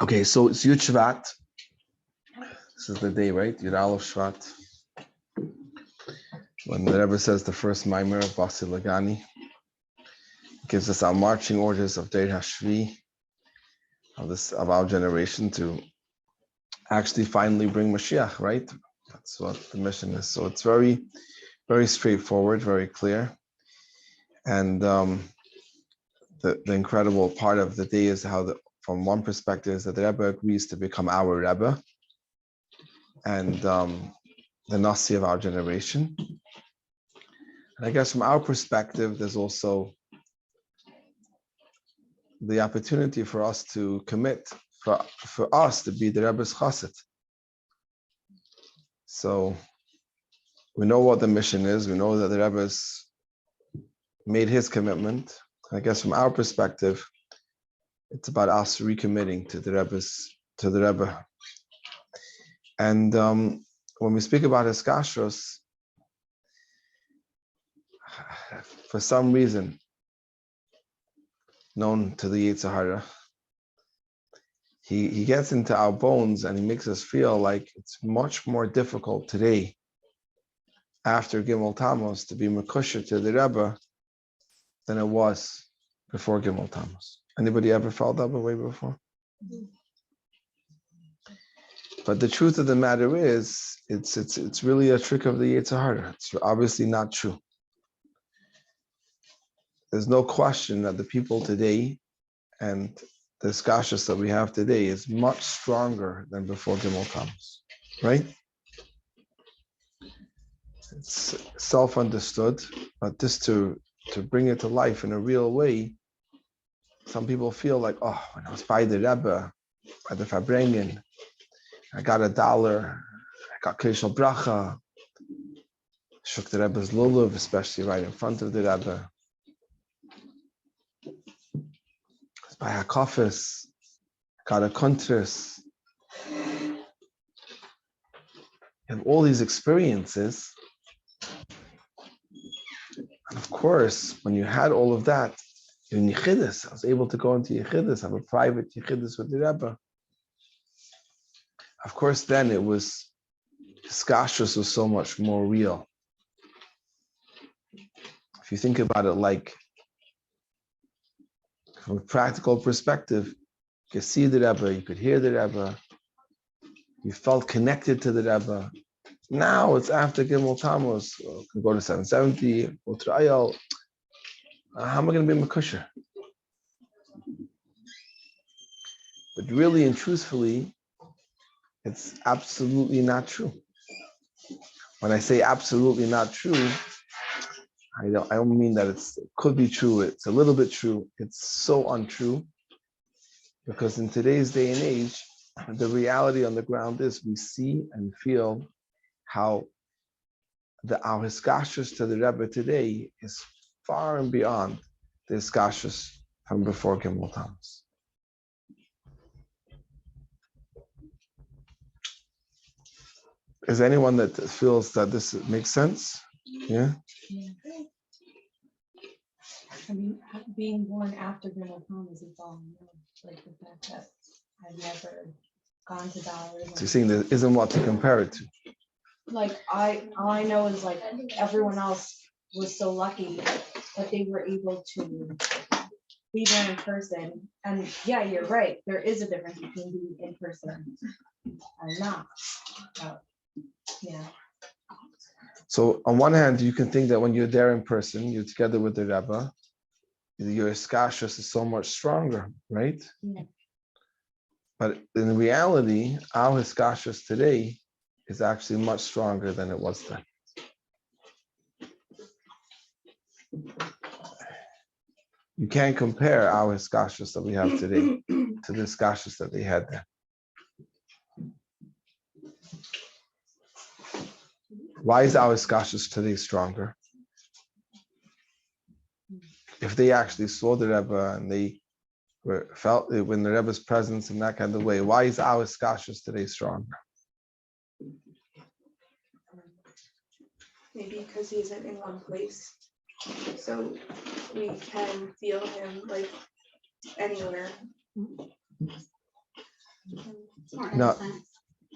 Okay, so it's Yud Shvat. This is the day, right? Yud Aleph Shvat. When the Rebbe says the first Maimer of Basi Lagani, gives us our marching orders of Deir Hashvi, of our generation to actually finally bring Mashiach, right? That's what the mission is. So it's very, very straightforward, very clear. And the incredible part of the day is how, from one perspective, is that the Rebbe agrees to become our Rebbe and the Nasi of our generation. And I guess from our perspective, there's also the opportunity for us to commit, for us to be the Rebbe's chassid. So we know what the mission is. We know that the Rebbe's made his commitment. I guess from our perspective, it's about us recommitting to the Rebbe. And when we speak about Hiskashrus, for some reason, known to the Yetzer Hara, he gets into our bones and he makes us feel like it's much more difficult today, after Gimel Tammuz, to be Mekusher to the Rebbe than it was before Gimel Tammuz. Anybody ever felt that way before? But the truth of the matter is, it's really a trick of the Yetzer Hara. It's obviously not true. There's no question that the people today and the Hiskashrus that we have today is much stronger than before Gimel Tammuz, right? It's self-understood, but just to bring it to life in a real way, some people feel like, oh, when I was by the Rebbe, by the Farbengen, I got $1, I got Krishal Bracha, shook the Rebbe's lulav, especially right in front of the Rebbe. By Hakafis, got a kontris. You have all these experiences. And of course, when you had all of that, you're in Yechidus. I was able to go into Yechidus, have a private Yechidus with the Rebbe. Of course, then Hiskashrus was so much more real. If you think about it like, from a practical perspective, you could see the Rebbe, you could hear the Rebbe, you felt connected to the Rebbe. Now it's after Gimel Tammuz, you can go to 770, go to Ayal. How am I going to be Mekusher? But really and truthfully, it's absolutely not true. When I say absolutely not true, I don't mean that it could be true. It's a little bit true. It's so untrue, because in today's day and age, the reality on the ground is we see and feel how our Hiskashrus to the Rebbe today is far and beyond the Hiskashrus from before Gimel Tammuz. Is anyone that feels that this makes sense? Yeah? I mean, being born after Gimel Tammuz is all new. Like the fact that I've never gone to dollars. So you're saying there isn't what to compare it to. Like all I know is like everyone else was so lucky that they were able to be there in person. And yeah, you're right. There is a difference between being in person and not. Yeah. So on one hand, you can think that when you're there in person, you're together with the Rebbe, your Hiskashrus is so much stronger, right? Yeah. But in reality, our Hiskashrus today is actually much stronger than it was then. You can't compare our Hiskashrus that we have today to the Hiskashrus that they had then. Why is our Hiskashrus today stronger? If they actually saw the Rebbe and they felt it when the Rebbe's presence in that kind of way, why is our Hiskashrus today stronger? Maybe because he isn't in one place, so we can feel him like anywhere. It's more No. innocent.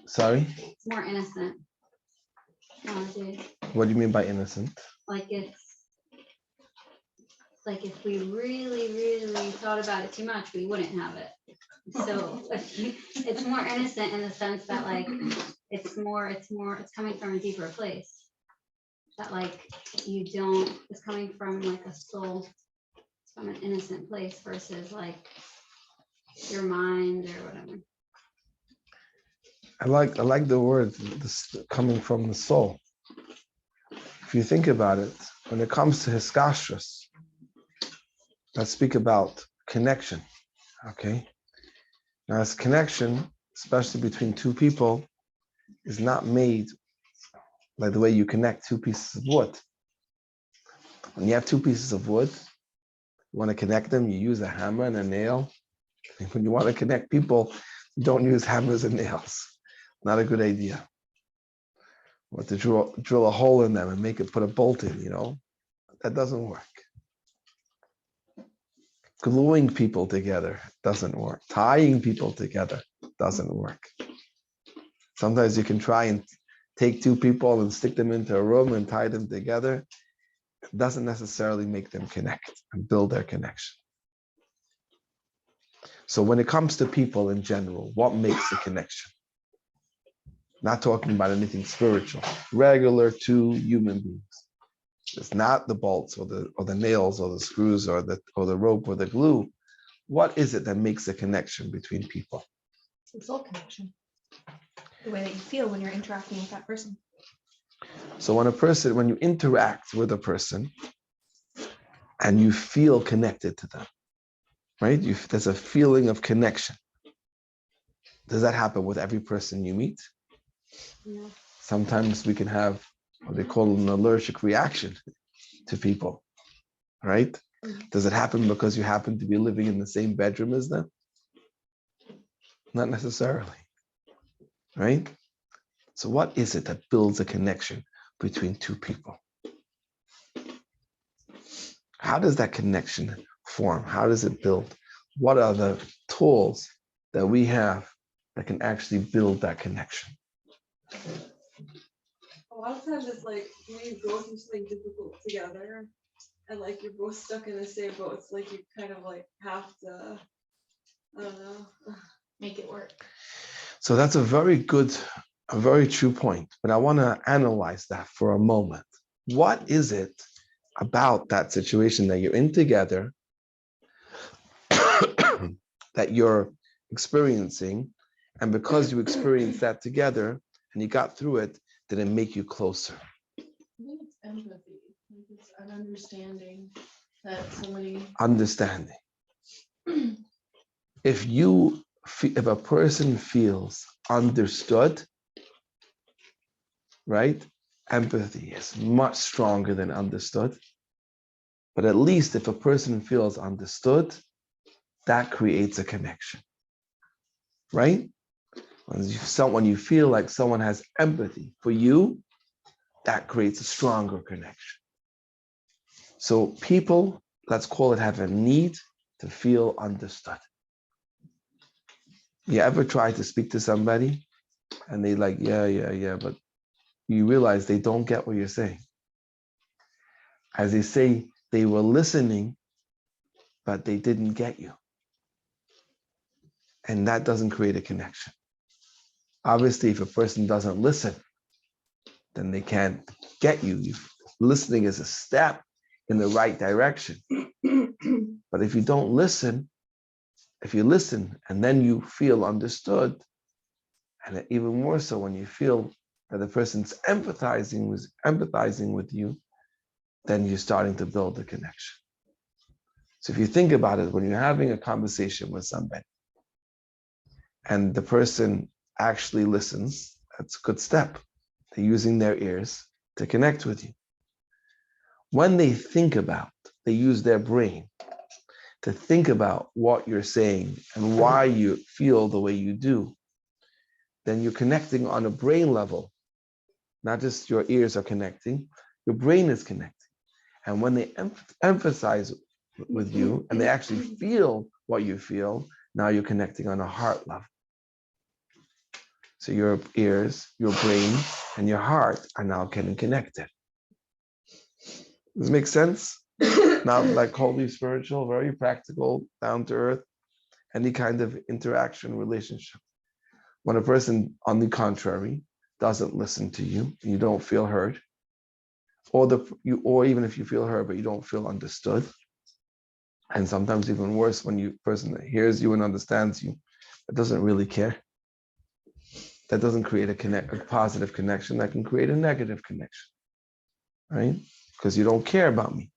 Sorry, It's more innocent. Nowadays. what do you mean by innocent? Like it's like if we really thought about it too much, we wouldn't have it. So it's more innocent in the sense that like it's coming from a deeper place. That like it's coming from like a soul, it's from an innocent place versus like your mind or whatever. I like the word this coming from the soul. If you think about it, when it comes to Hiskashrus, let's speak about connection. Okay. Now, this connection, especially between two people, is not made like the way you connect two pieces of wood. When you have two pieces of wood, you want to connect them, you use a hammer and a nail. And when you want to connect people, you don't use hammers and nails. Not a good idea. You want to drill a hole in them and put a bolt in, that doesn't work. Gluing people together doesn't work. Tying people together doesn't work. Sometimes you can try and take two people and stick them into a room and tie them together. It doesn't necessarily make them connect and build their connection. So when it comes to people in general, what makes a connection? Not talking about anything spiritual, regular two human beings. It's not the bolts or the nails or the screws or the rope or the glue. What is it that makes a connection between people? It's a soul connection. The way that you feel when you're interacting with that person. So when you interact with a person and you feel connected to them, right? There's a feeling of connection. Does that happen with every person you meet? Yeah. Sometimes we can have what they call an allergic reaction to people, right? Does it happen because you happen to be living in the same bedroom as them? Not necessarily, right? So what is it that builds a connection between two people? How does that connection form? How does it build? What are the tools that we have that can actually build that connection? A lot of times it's like when you go through something difficult together and like you're both stuck in the same boat, it's like you kind of like have to, I don't know, Make it work. So that's a very true point, but I want to analyze that for a moment. What is it about that situation that you're in together that you're experiencing, and because you experienced that together and you got through it, did it make you closer? I think it's empathy. Like it's an understanding that somebody. Understanding. If a person feels understood, right? Empathy is much stronger than understood. But at least if a person feels understood, that creates a connection, right? When you feel like someone has empathy for you, that creates a stronger connection. So people, let's call it, have a need to feel understood. You ever try to speak to somebody and they like, yeah, but you realize they don't get what you're saying. As they say, they were listening, but they didn't get you. And that doesn't create a connection. Obviously, if a person doesn't listen, then they can't get you. Listening is a step in the right direction. But if you don't listen, if you listen and then you feel understood, and even more so when you feel that the person's empathizing with you, then you're starting to build a connection. So if you think about it, when you're having a conversation with somebody and the person actually listens, that's a good step. They're using their ears to connect with you. When they use their brain to think about what you're saying and why you feel the way you do, then you're connecting on a brain level. Not just your ears are connecting, your brain is connecting. And when they emphasize with you and they actually feel what you feel, now you're connecting on a heart level. So your ears, your brain, and your heart are now getting connected. Does it make sense? Not like wholly spiritual, very practical, down to earth, any kind of interaction, relationship. When a person, on the contrary, doesn't listen to you, you don't feel heard, or even if you feel heard, but you don't feel understood, and sometimes even worse, when you person hears you and understands you, but doesn't really care. That doesn't create a positive connection. That can create a negative connection, right? Because you don't care about me.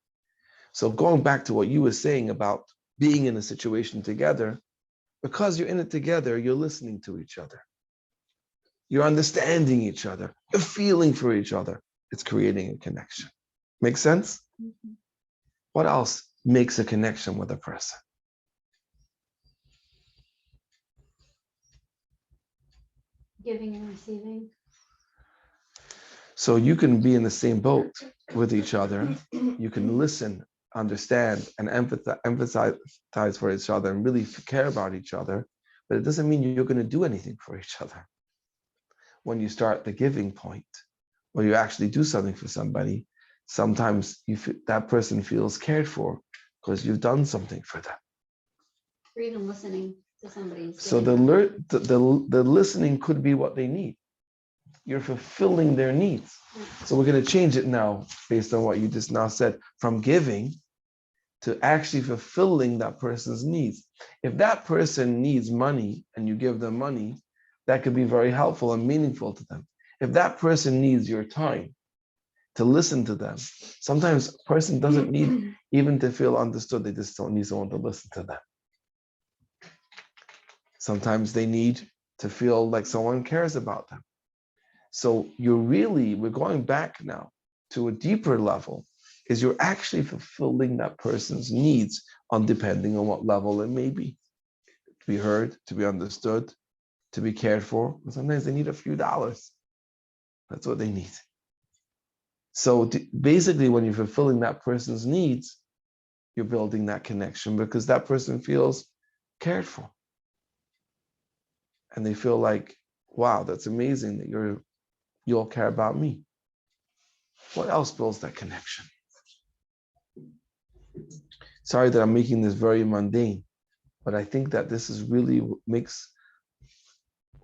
So going back to what you were saying about being in a situation together, because you're in it together, you're listening to each other. You're understanding each other. You're feeling for each other. It's creating a connection. Make sense? Mhm. What else makes a connection with a person? Giving and receiving. So you can be in the same boat with each other. You can listen, understand, and empathize for each other and really care about each other. But it doesn't mean you're going to do anything for each other. When you start the giving point, where you actually do something for somebody, sometimes that person feels cared for because you've done something for them. Or even listening to somebody. So the listening could be what they need. You're fulfilling their needs. So we're going to change it now based on what you just now said, from giving to actually fulfilling that person's needs. If that person needs money and you give them money, that could be very helpful and meaningful to them. If that person needs your time to listen to them, sometimes a person doesn't need even to feel understood. They just don't need someone to listen to them. Sometimes they need to feel like someone cares about them. So we're going back now to a deeper level, is you're actually fulfilling that person's needs depending on what level it may be. To be heard, to be understood, to be cared for. Sometimes they need a few dollars. That's what they need. So basically, when you're fulfilling that person's needs, you're building that connection because that person feels cared for. And they feel like, wow, that's amazing that you all care about me. What else builds that connection? Sorry that I'm making this very mundane, but I think that this is really what makes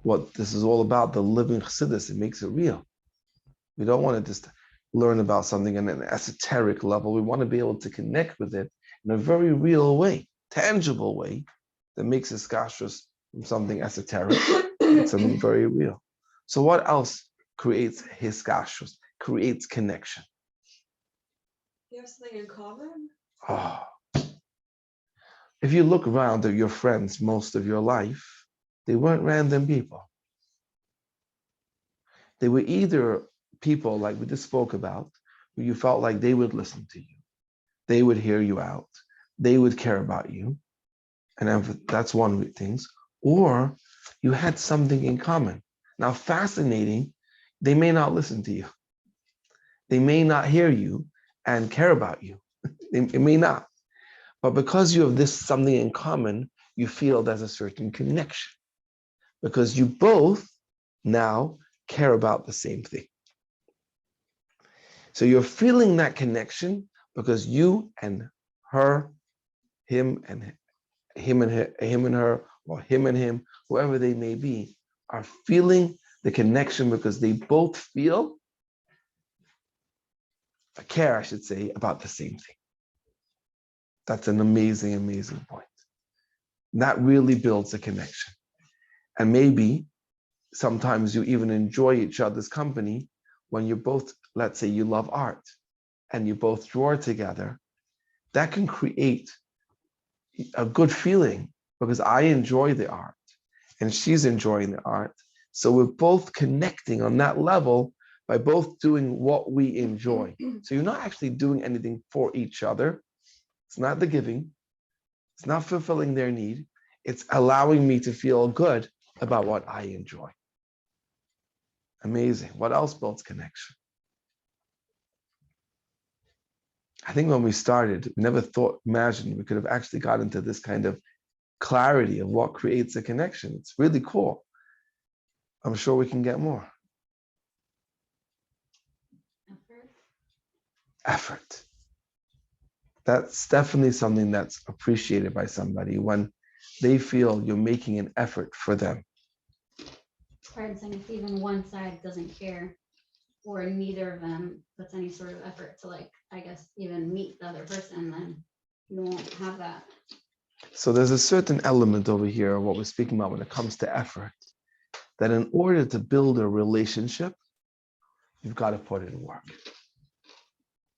what this is all about, the living chassidus. It makes it real. We don't want to just learn about something in an esoteric level. We want to be able to connect with it in a very real way, tangible way that makes Hiskashrus from something esoteric to something very real. So what else creates Hiskashrus, creates connection? You have something in common? Oh. If you look around at your friends most of your life, they weren't random people. They were either people like we just spoke about, where you felt like they would listen to you. They would hear you out. They would care about you. And that's one of the things. Or you had something in common. Now, fascinating, they may not listen to you. They may not hear you and care about you. It may not. But because you have this something in common, you feel there's a certain connection. Because you both now care about the same thing. So you're feeling that connection because you and her, him and her, or him and him, whoever they may be, are feeling the connection because they both feel care, I should say, about the same thing. That's an amazing, amazing point. That really builds a connection. And maybe sometimes you even enjoy each other's company when you both, let's say you love art and you both draw together. That can create a good feeling because I enjoy the art and she's enjoying the art. So we're both connecting on that level by both doing what we enjoy. So you're not actually doing anything for each other. It's not the giving. It's not fulfilling their need. It's allowing me to feel good about what I enjoy. Amazing. What else builds connection? I think when we started, we never imagined we could have actually got into this kind of clarity of what creates a connection. It's really cool. I'm sure we can get more. Effort. That's definitely something that's appreciated by somebody when they feel you're making an effort for them. Right, and if even one side doesn't care, or neither of them puts any sort of effort to, like, I guess, even meet the other person, then you won't have that. So there's a certain element over here, what we're speaking about when it comes to effort, that in order to build a relationship, you've got to put in work.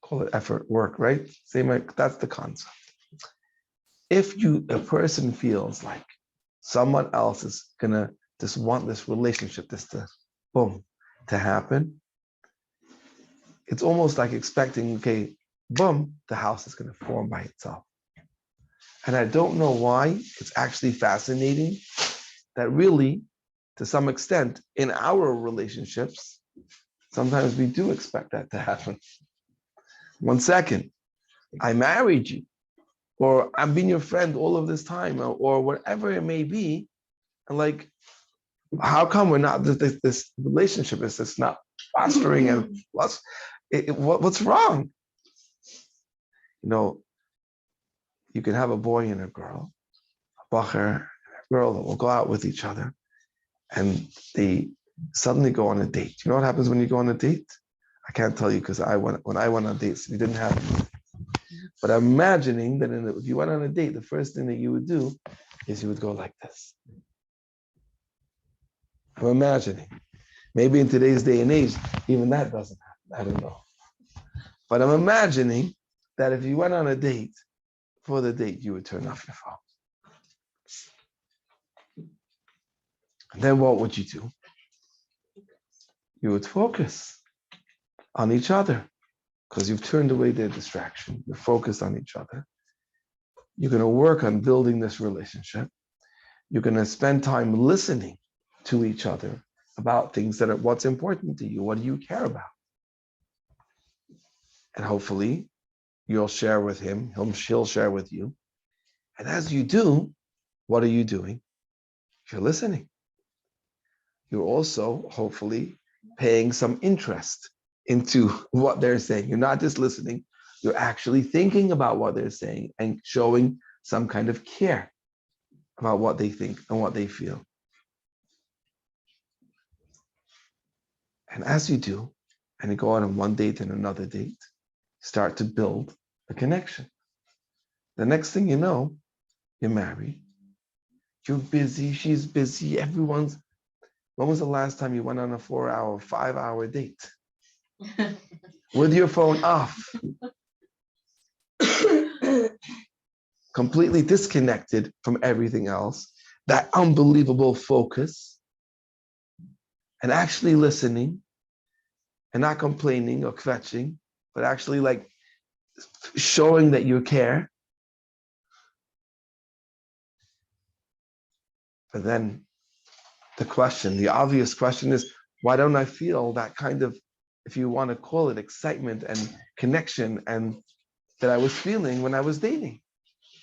Call it effort, work, right? Same, like, that's the concept. If a person feels like someone else is gonna just want this relationship, this to boom, to happen, it's almost like expecting, okay, boom, the house is gonna form by itself. And I don't know why, it's actually fascinating that really, to some extent, in our relationships, sometimes we do expect that to happen. 1 second, I married you, or I've been your friend all of this time, or whatever it may be. And like, how come we're not, this relationship is just not fostering, and what's wrong? You know, you can have a boy and a girl, a bacher, a girl that will go out with each other, and they suddenly go on a date. You know what happens when you go on a date? I can't tell you because when I went on dates, we didn't have it. But I'm imagining that if you went on a date, the first thing that you would do is you would go like this. I'm imagining. Maybe in today's day and age, even that doesn't happen. I don't know. But I'm imagining that if you went on a date, for the date, you would turn off your phone. And then what would you do? You would focus on each other because you've turned away their distraction. You're focused on each other. You're going to work on building this relationship. You're going to spend time listening to each other about things that are what's important to you. What do you care about? And hopefully you'll share with him, she'll share with you. And as you do, what are you doing? You're listening. You're also hopefully paying some interest into what they're saying. You're not just listening, you're actually thinking about what they're saying and showing some kind of care about what they think and what they feel. And as you do, and you go on one date and another date, start to build a connection. The next thing you know, you're married. You're busy, she's busy, everyone's. When was the last time you went on a 4-hour, 5-hour date? With your phone off. Completely disconnected from everything else. That unbelievable focus. And actually listening. And not complaining or kvetching, but actually like showing that you care. But then the obvious question is, why don't I feel that kind of, if you want to call it, excitement and connection and that I was feeling when I was dating?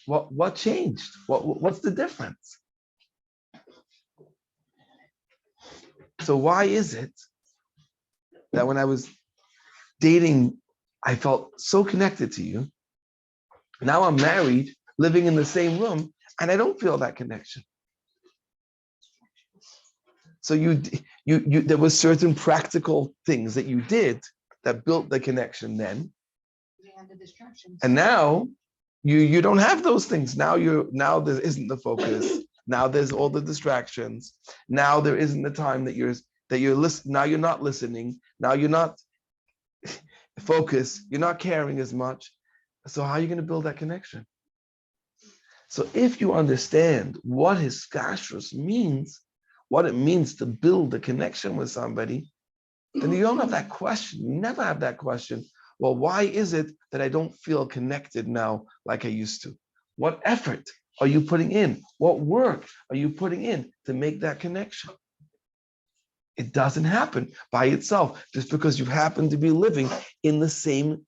What changed? What's the difference? So why is it that when I was dating, I felt so connected to you? Now I'm married, living in the same room, and I don't feel that connection. So there were certain practical things that you did that built the connection then. And now you don't have those things. Now there isn't the focus. Now there's all the distractions. Now there isn't the time that you're listening. Now you're not listening. Now you're not focused. You're not caring as much. So how are you going to build that connection? So if you understand what Hiskashrus means, what it means to build a connection with somebody, then you don't have that question. You never have that question. Well, why is it that I don't feel connected now like I used to? What effort are you putting in? What work are you putting in to make that connection? It doesn't happen by itself just because you happen to be living in the same.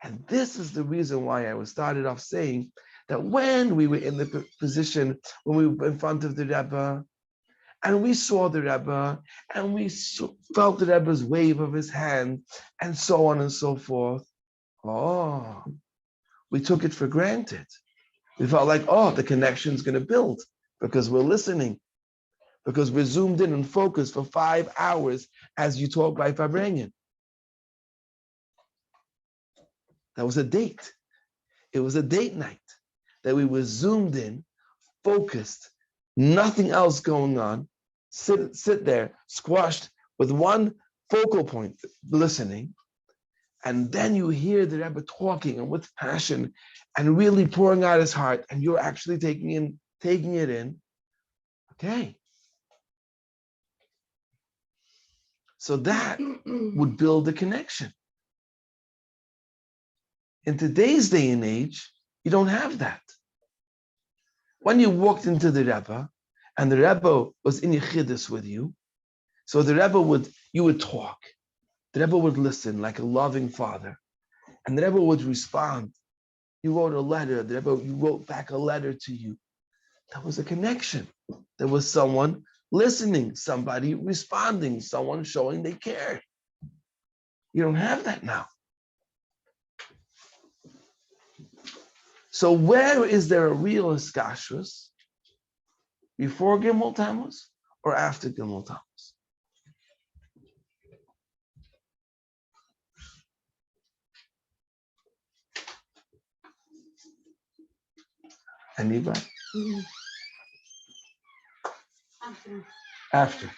And this is the reason why I started off saying that when we were in the position, when we were in front of the Rebbe, and we saw the Rebbe, and we felt the Rebbe's wave of his hand, and so on and so forth. Oh, we took it for granted. We felt like, oh, the connection's going to build because we're listening, because we're zoomed in and focused for 5 hours as you talk by Farbengen. That was a date. It was a date night that we were zoomed in, focused, nothing else going on, sit there, squashed with one focal point, listening. And then you hear the Rebbe talking and with passion and really pouring out his heart, and you're actually taking it in. Okay. So that would build a connection. In today's day and age, you don't have that. When you walked into the Rebbe, and the Rebbe was in Hiskashrus with you, so the Rebbe you would talk. The Rebbe would listen like a loving father, and the Rebbe would respond. You wrote a letter, you wrote back a letter to you. That was a connection. There was someone listening, somebody responding, someone showing they cared. You don't have that now. So where is there a real Hiskashrus? Before Gimel Tammuz or after Gimel Tammuz? Anybody? After.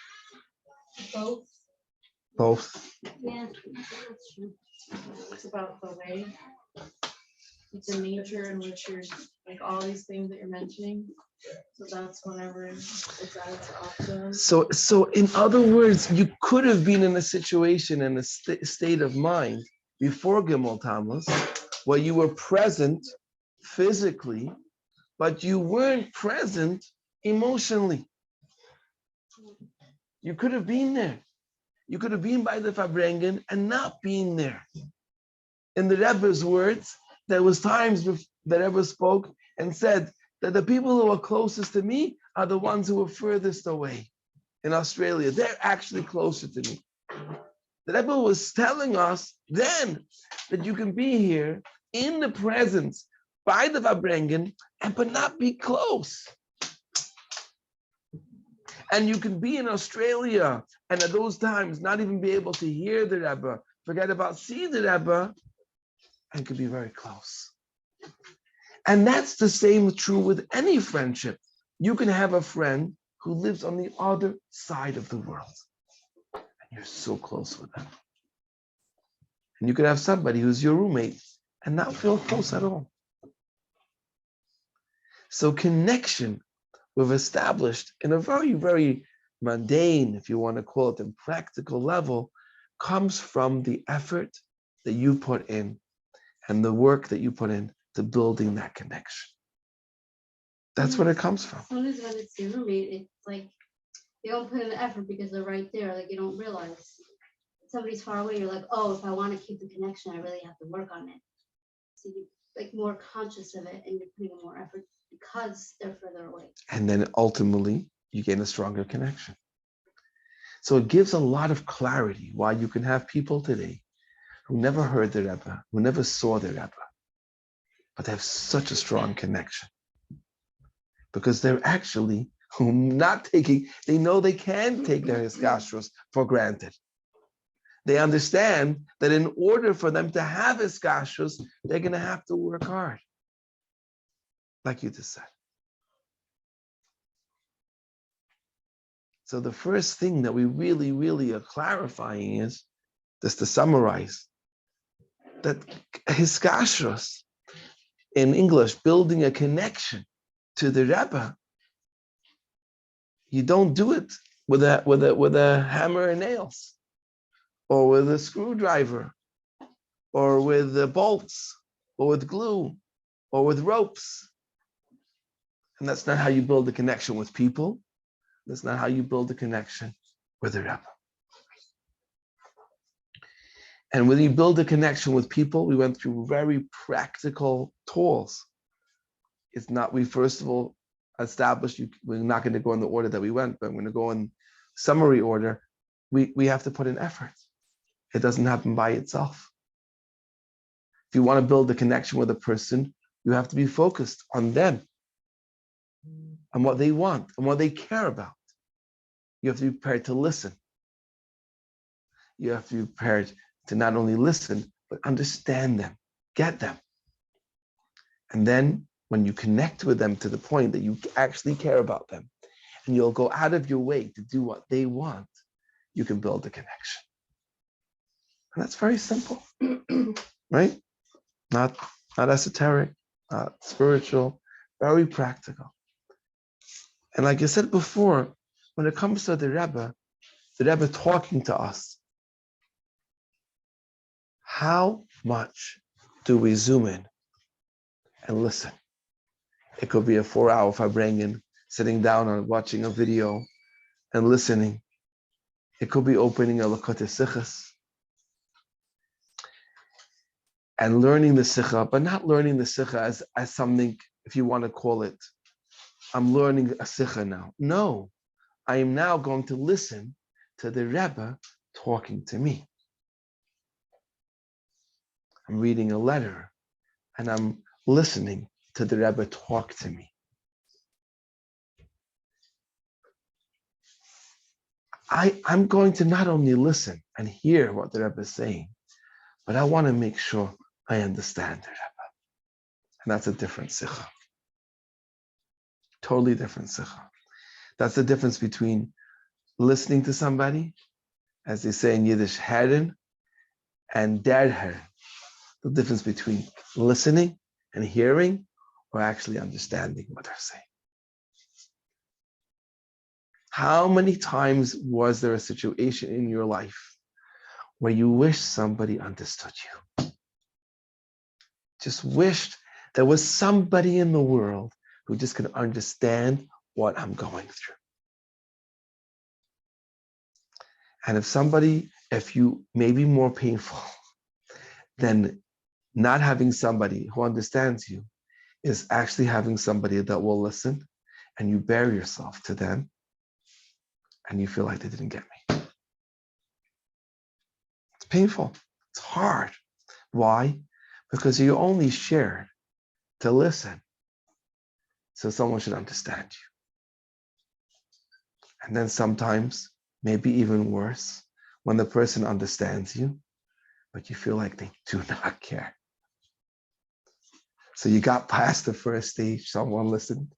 Both. Both. Yeah, that's true. It's about the way, the nature in which you're, like all these things that you're mentioning. So that's whenever it's at its optimum. So in other words, you could have been in a situation, in a state of mind before Gimel Tammuz, where you were present physically, but you weren't present emotionally. You could have been there. You could have been by the Farbengen and not being there. In the Rebbe's words, there was times the Rebbe spoke and said that the people who are closest to me are the ones who are furthest away in Australia. They're actually closer to me. The Rebbe was telling us then that you can be here in the presence by the Farbengen but not be close. And you can be in Australia and at those times not even be able to hear the Rebbe, forget about see the Rebbe, and could be very close. And that's the same true with any friendship. You can have a friend who lives on the other side of the world, and you're so close with them. And you can have somebody who's your roommate and not feel close at all. So connection we've established in a very, very mundane, if you want to call it, and practical level, comes from the effort that you put in and the work that you put in to building that connection. That's what it comes from. Sometimes when it's your roommate, it's like you don't put in the effort because they're right there. Like you don't realize somebody's far away. You're like, oh, if I want to keep the connection, I really have to work on it. So you're like more conscious of it, and you're putting in more effort because they're further away. And then ultimately, you gain a stronger connection. So it gives a lot of clarity why you can have people today who never heard the Rebbe, who never saw the Rebbe, but they have such a strong connection. Because they're actually not taking, they know they can take their Hiskashrus for granted. They understand that in order for them to have Hiskashrus, they're going to have to work hard. Like you just said. So the first thing that we really are clarifying is, just to summarize, that Hiskashrus, in English, building a connection to the Rebbe, you don't do it with a hammer and nails, or with a screwdriver, or with the bolts, or with glue, or with ropes. And that's not how you build a connection with people. That's not how you build a connection with the Rebbe. And when you build a connection with people, we went through very practical tools. It's not, we first of all established, we're not going to go in the order that we went, but I'm going to go in summary order. We have to put in effort. It doesn't happen by itself. If you want to build a connection with a person, you have to be focused on them, on what they want, and what they care about. You have to be prepared to listen. You have to be prepared to not only listen, but understand them, get them. And then when you connect with them to the point that you actually care about them, and you'll go out of your way to do what they want, you can build a connection. And that's very simple, right? Not esoteric, not spiritual, very practical. And like I said before, when it comes to the Rebbe talking to us, how much do we zoom in and listen? It could be a 4-hour Farbengen, sitting down and watching a video and listening. It could be opening a Lakota Sichas and learning the Sikha, but not learning the Sikha as something, if you want to call it, I'm learning a Sikha now. No, I am now going to listen to the Rebbe talking to me. I'm reading a letter and I'm listening to the Rebbe talk to me. I'm going to not only listen and hear what the Rebbe is saying, but I want to make sure I understand the Rebbe. And that's a different Sikha. Totally different Sikha. That's the difference between listening to somebody, as they say in Yiddish, herren, and der herren. The difference between listening and hearing or actually understanding what they're saying. How many times was there a situation in your life where you wished somebody understood you? Just wished there was somebody in the world who just could understand what I'm going through. And if you may be more painful than not having somebody who understands you, is actually having somebody that will listen, and you bare yourself to them and you feel like they didn't get me. It's painful. It's hard. Why? Because you only shared to listen, so someone should understand you. And then sometimes, maybe even worse, when the person understands you, but you feel like they do not care. So you got past the first stage, someone listened,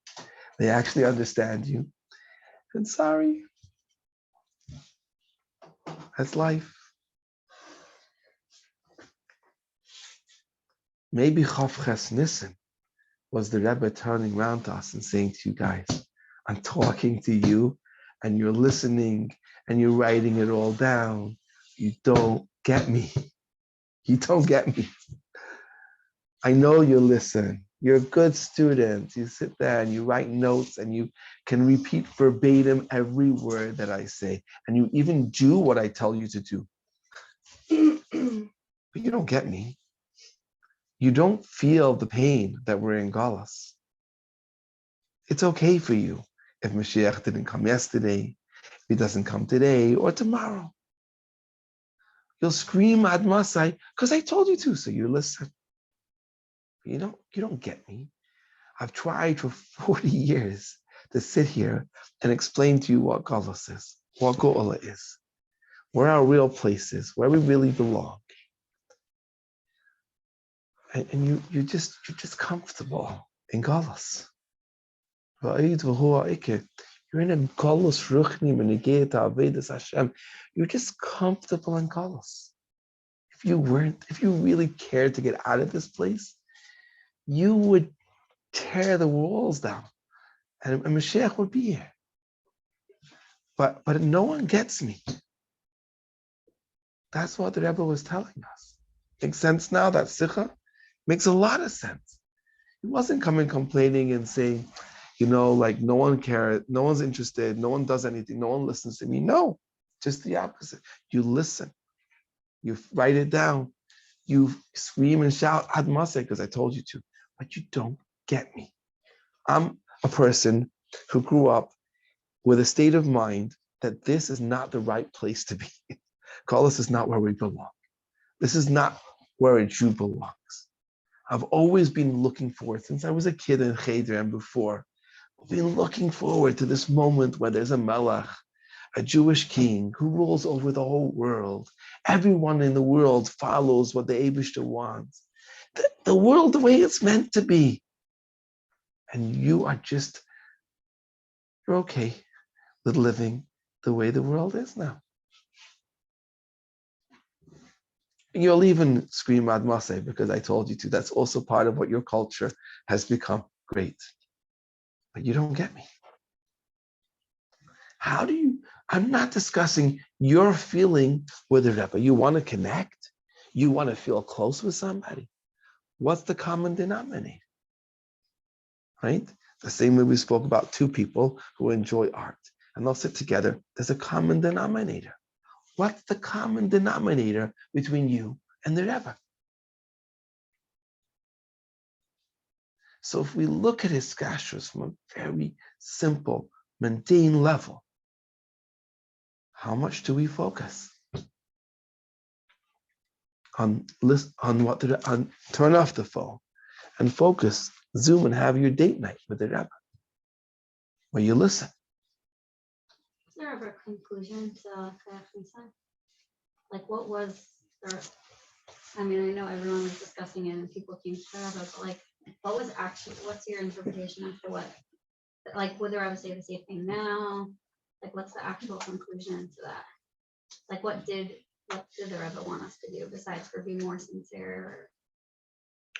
they actually understand you. And sorry, that's life. Maybe Chavches Nissen was the Rebbe turning around to us and saying to you guys, I'm talking to you and you're listening and you're writing it all down. You don't get me. You don't get me. I know you listen. You're a good student. You sit there and you write notes and you can repeat verbatim every word that I say. And you even do what I tell you to do. But you don't get me. You don't feel the pain that we're in Galus. It's okay for you if Mashiach didn't come yesterday, if he doesn't come today or tomorrow. You'll scream ad masai because I told you to, so you listen. You don't get me. I've tried for 40 years to sit here and explain to you what Galus is, what Go'ala is, where our real place is, where we really belong. And you're just comfortable in Galus. You're in a Galus Ruchni Menegeta Avedis Hashem. You're just comfortable in Galus. If you really cared to get out of this place, you would tear the walls down and Mashiach would be here. But no one gets me. That's what the Rebbe was telling us. Makes sense now? That Sikha makes a lot of sense. He wasn't coming complaining and saying, like no one cares, no one's interested, no one does anything, no one listens to me. No, just the opposite. You listen. You write it down. You scream and shout ad maseh because I told you to, but you don't get me. I'm a person who grew up with a state of mind that this is not the right place to be. Kolos is not where we belong. This is not where a Jew belongs. I've always been looking forward, since I was a kid in Cheder and before, I've been looking forward to this moment where there's a Melech, a Jewish king who rules over the whole world. Everyone in the world follows what the Eibishter wants. The world the way it's meant to be. And you're okay with living the way the world is now. You'll even scream ad maseh because I told you to. That's also part of what your culture has become. Great. But you don't get me. I'm not discussing your feeling with the Rebbe. You want to connect? You want to feel close with somebody? What's the common denominator? Right? The same way we spoke about two people who enjoy art and they'll sit together. There's a common denominator. What's the common denominator between you and the Rebbe? So if we look at Hiskashrus from a very simple, mundane level, how much do we focus on turn off the phone and focus, Zoom and have your date night with the Rebbe, where you listen. Is there ever a conclusion to Kayach? Like, what was there? I mean, I know everyone was discussing it and people came to the Rebbe, but like, what was actually, what's your interpretation after what? Like, would the Rebbe say the same thing now? Like, what's the actual conclusion to that? Like, what did the Rebbe want us to do besides for being more sincere?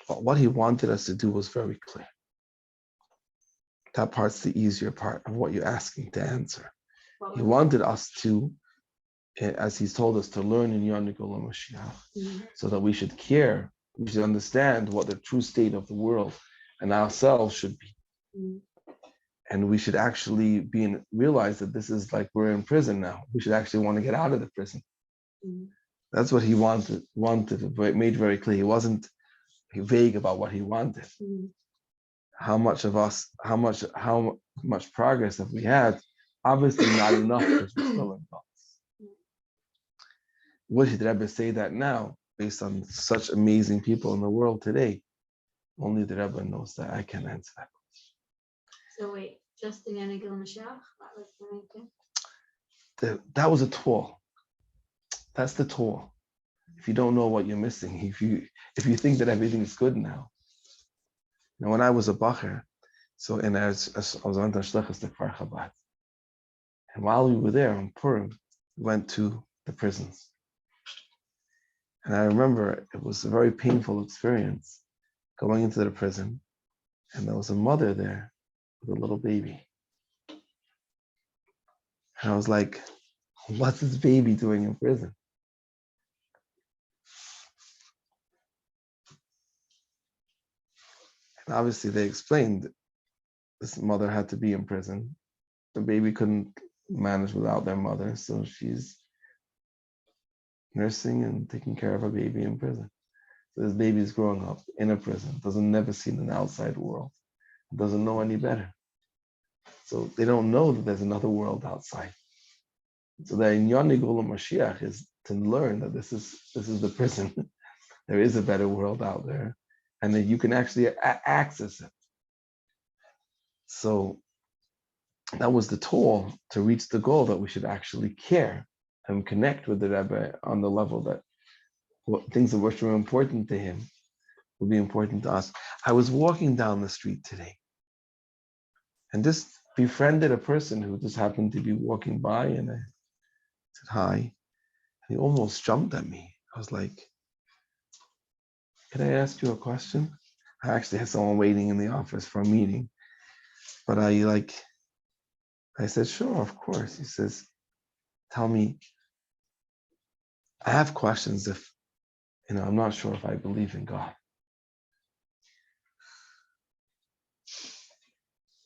Well, what he wanted us to do was very clear. That part's the easier part of what you're asking to answer. He wanted us to, as he's told us, to learn in Yonigol Mashiach, so that we should care, we should understand what the true state of the world and ourselves should be. And we should actually realize that this is like we're in prison now. We should actually want to get out of the prison. That's what he wanted, made very clear. He wasn't vague about what he wanted. How much progress have we had? Obviously not enough because we're still in thoughts. Would the Rebbe say that now, based on such amazing people in the world today? Only the Rebbe knows that. I can't answer that. So wait, just in Yanegil Mashiach? That was the main thing? That was a tool. That's the tool. If you don't know what you're missing, if you think that everything is good now. Now, when I was a bacher, so I was on the Shlichus to Kfar Chabad, and while we were there on Purim, we went to the prisons. And I remember it was a very painful experience going into the prison, and there was a mother there with a little baby. And I was like, what's this baby doing in prison? And obviously they explained this mother had to be in prison. The baby couldn't manage without their mother, so she's nursing and taking care of a baby in prison. So this baby is growing up in a prison, doesn't never see an outside world, doesn't know any better. So they don't know that there's another world outside. So the Inyan Nigul Mashiach is to learn that this is the prison. There is a better world out there, and that you can actually access it. So that was the tool to reach the goal that we should actually care and connect with the Rebbe on the level that things that were important to him will be important to us. I was walking down the street today and just befriended a person who just happened to be walking by, and I said hi. And he almost jumped at me. I was like, can I ask you a question? I actually had someone waiting in the office for a meeting, but I said, sure, of course. He says, tell me, I have questions if, I'm not sure if I believe in God.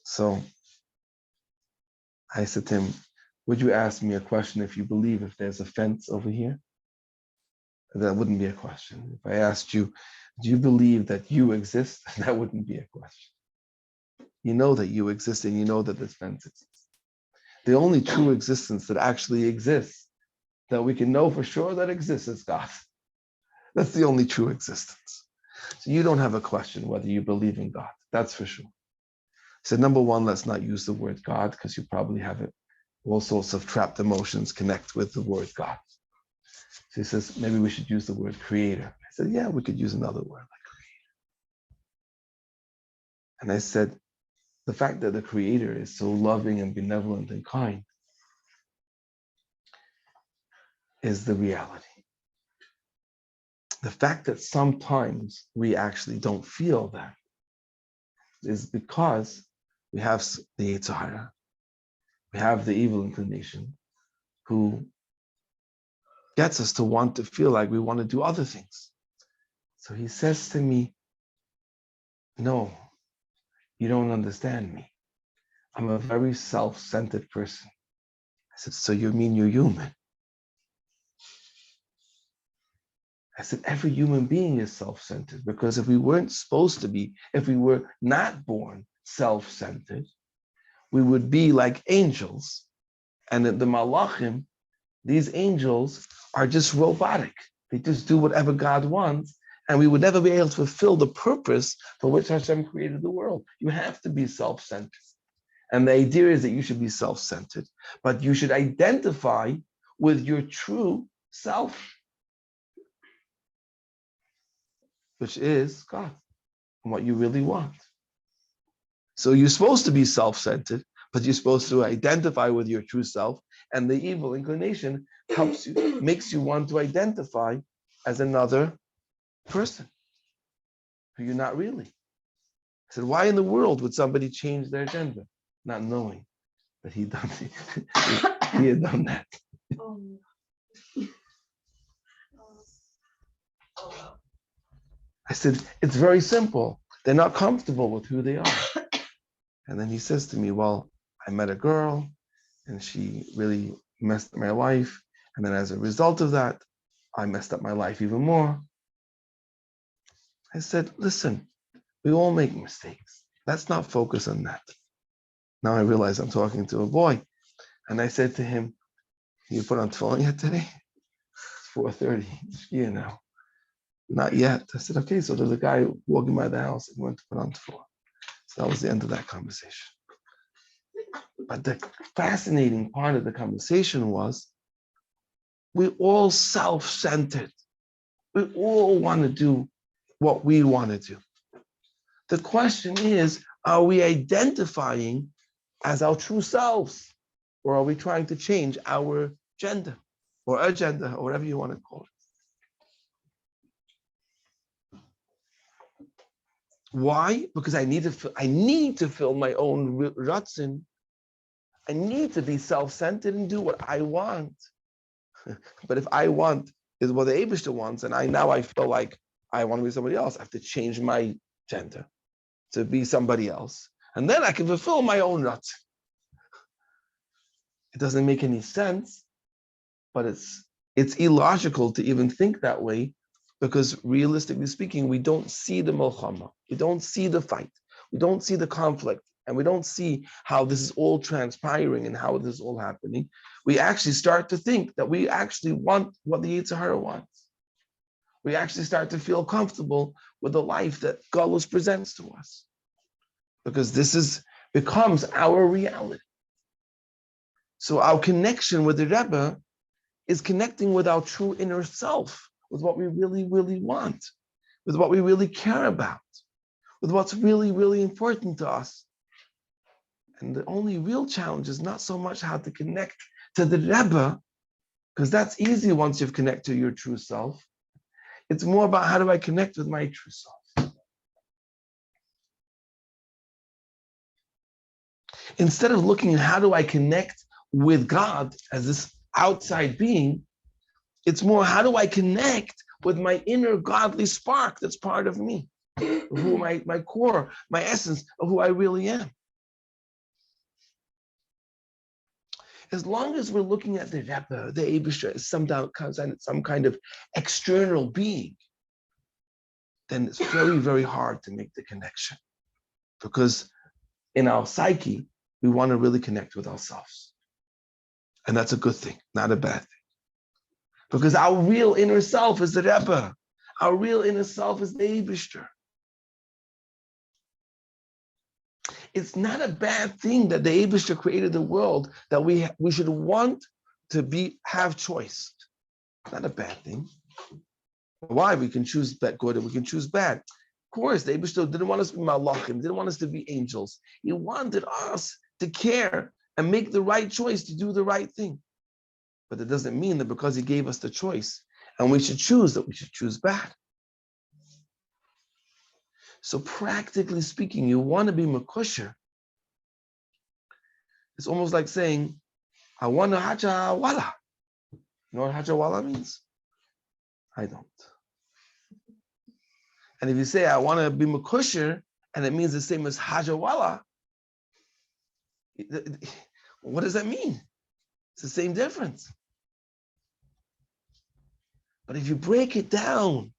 So I said to him, would you ask me a question if you believe if there's a fence over here? That wouldn't be a question. If I asked you, do you believe that you exist? That wouldn't be a question. you know that you exist and you know that this fence exists. The only true existence that actually exists, that we can know for sure that exists, is God. That's the only true existence. So you don't have a question whether you believe in God. That's for sure. So number one, let's not use the word God, because you probably have it. All sorts of trapped emotions connect with the word God. So he says, maybe we should use the word creator. I said, yeah, we could use another word like creator. And I said, the fact that the creator is so loving and benevolent and kind is the reality. The fact that sometimes we actually don't feel that is because we have the Yetzer Hara, we have the evil inclination who gets us to want to feel like we want to do other things. So he says to me, no, you don't understand me. I'm a very self-centered person. I said, so you mean you're human? I said, every human being is self-centered, because if we weren't supposed to be, if we were not born self-centered, we would be like angels. And the malachim, these angels are just robotic. They just do whatever God wants, and we would never be able to fulfill the purpose for which Hashem created the world. You have to be self-centered. And the idea is that you should be self-centered, but you should identify with your true self, which is God, and what you really want. So you're supposed to be self-centered, but you're supposed to identify with your true self, and the evil inclination helps you, makes you want to identify as another person who you're not really. I said, why in the world would somebody change their gender? Not knowing that he had done that. I said, it's very simple. They're not comfortable with who they are. And then he says to me, well, I met a girl and she really messed up my life. And then as a result of that, I messed up my life even more. I said, listen, we all make mistakes. Let's not focus on that. Now I realize I'm talking to a boy. And I said to him, you put on tefillin yet today? It's 4:30, yeah, now. Not yet. I said, okay, so there's a guy walking by the house and went to put on tefillin. So that was the end of that conversation. But the fascinating part of the conversation was, we're all self-centered. We all want to do what we want to do. The question is, are we identifying as our true selves? Or are we trying to change our gender or agenda or whatever you want to call it? Why? Because I need to fill my own ratzin. I need to be self-centered and do what I want. But if I want is what the Eibishter wants, and I feel like I want to be somebody else, I have to change my gender to be somebody else. And then I can fulfill my own ratzin. It doesn't make any sense, but it's illogical to even think that way, because realistically speaking, we don't see the milchama, we don't see the fight, we don't see the conflict, and we don't see how this is all transpiring and how this is all happening. We actually start to think that we actually want what the Yetzer Hara wants. We actually start to feel comfortable with the life that Galus presents to us, because this becomes our reality. So our connection with the Rebbe is connecting with our true inner self, with what we really, really want, with what we really care about, with what's really, really important to us. And the only real challenge is not so much how to connect to the Rebbe, because that's easy once you've connected to your true self. It's more about, how do I connect with my true self? Instead of looking at how do I connect with God as this outside being, it's more, how do I connect with my inner godly spark that's part of me, who my core, my essence of who I really am. As long as we're looking at the Rebbe, the Eibishter, as some kind of external being, then it's very, very hard to make the connection. Because in our psyche, we want to really connect with ourselves. And that's a good thing, not a bad thing. Because our real inner self is the Rebbe. Our real inner self is the Eibishter. It's not a bad thing that the Eibishter created the world, that we should want to have choice. Not a bad thing. Why? We can choose good and we can choose bad. Of course, the Eibishter didn't want us to be malachim, didn't want us to be angels. He wanted us to care and make the right choice, to do the right thing. But that doesn't mean that because he gave us the choice and we should choose, that we should choose bad. So practically speaking, you want to be makusher. It's almost like saying, I want to haja wala. You know what haja wala means? I don't. And if you say, I want to be makusher, and it means the same as haja wala, what does that mean? It's the same difference. But if you break it down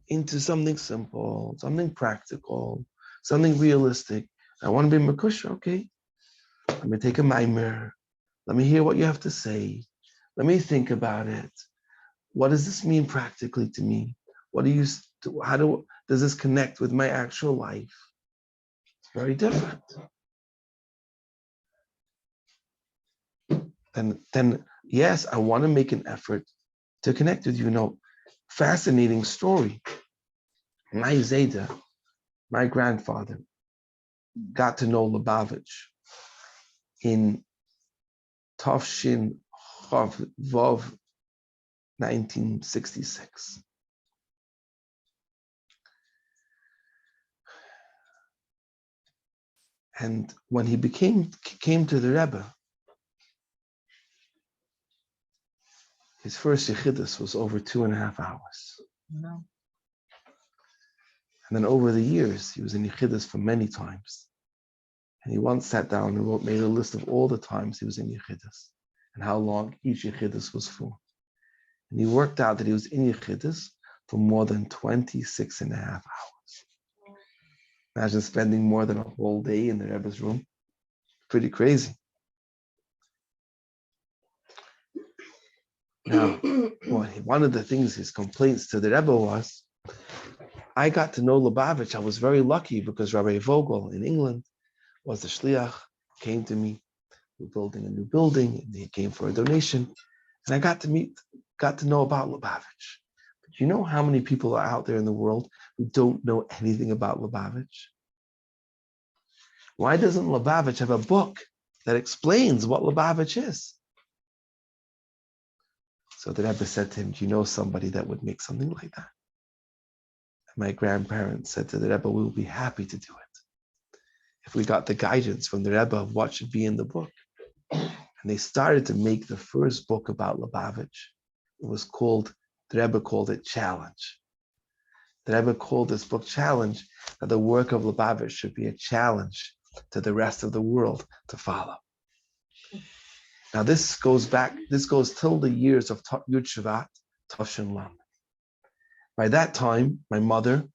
into something simple, something practical, something realistic, I want to be makusher, okay. Let me take a mimer. Let me hear what you have to say. Let me think about it. What does this mean practically to me? How does this connect with my actual life? It's very different. Then yes, I want to make an effort to connect with you. Fascinating story. My Zayda, my grandfather, got to know Lubavitch in Tafshin Chav Vav 1966. And when he came to the Rebbe, his first Yechidus was over 2.5 hours. No. And then over the years, he was in Yechidus for many times. And he once sat down and made a list of all the times he was in Yechidus and how long each Yechidus was for. And he worked out that he was in Yechidus for more than 26.5 hours. Imagine spending more than a whole day in the Rebbe's room. Pretty crazy. Now, one of the things, his complaints to the Rebbe was, I got to know Lubavitch. I was very lucky because Rabbi Vogel in England was the shliach, came to me. We're building a new building, and he came for a donation. And I got to know about Lubavitch. But you know how many people are out there in the world who don't know anything about Lubavitch? Why doesn't Lubavitch have a book that explains what Lubavitch is? So the Rebbe said to him, do you know somebody that would make something like that? And my grandparents said to the Rebbe, we will be happy to do it. If we got the guidance from the Rebbe of what should be in the book. And they started to make the first book about Lubavitch. It was called, the Rebbe called it Challenge. The Rebbe called this book Challenge, that the work of Lubavitch should be a challenge to the rest of the world to follow. Now this goes till the years of Yud Shvat, Toshin Lam. By that time, my mother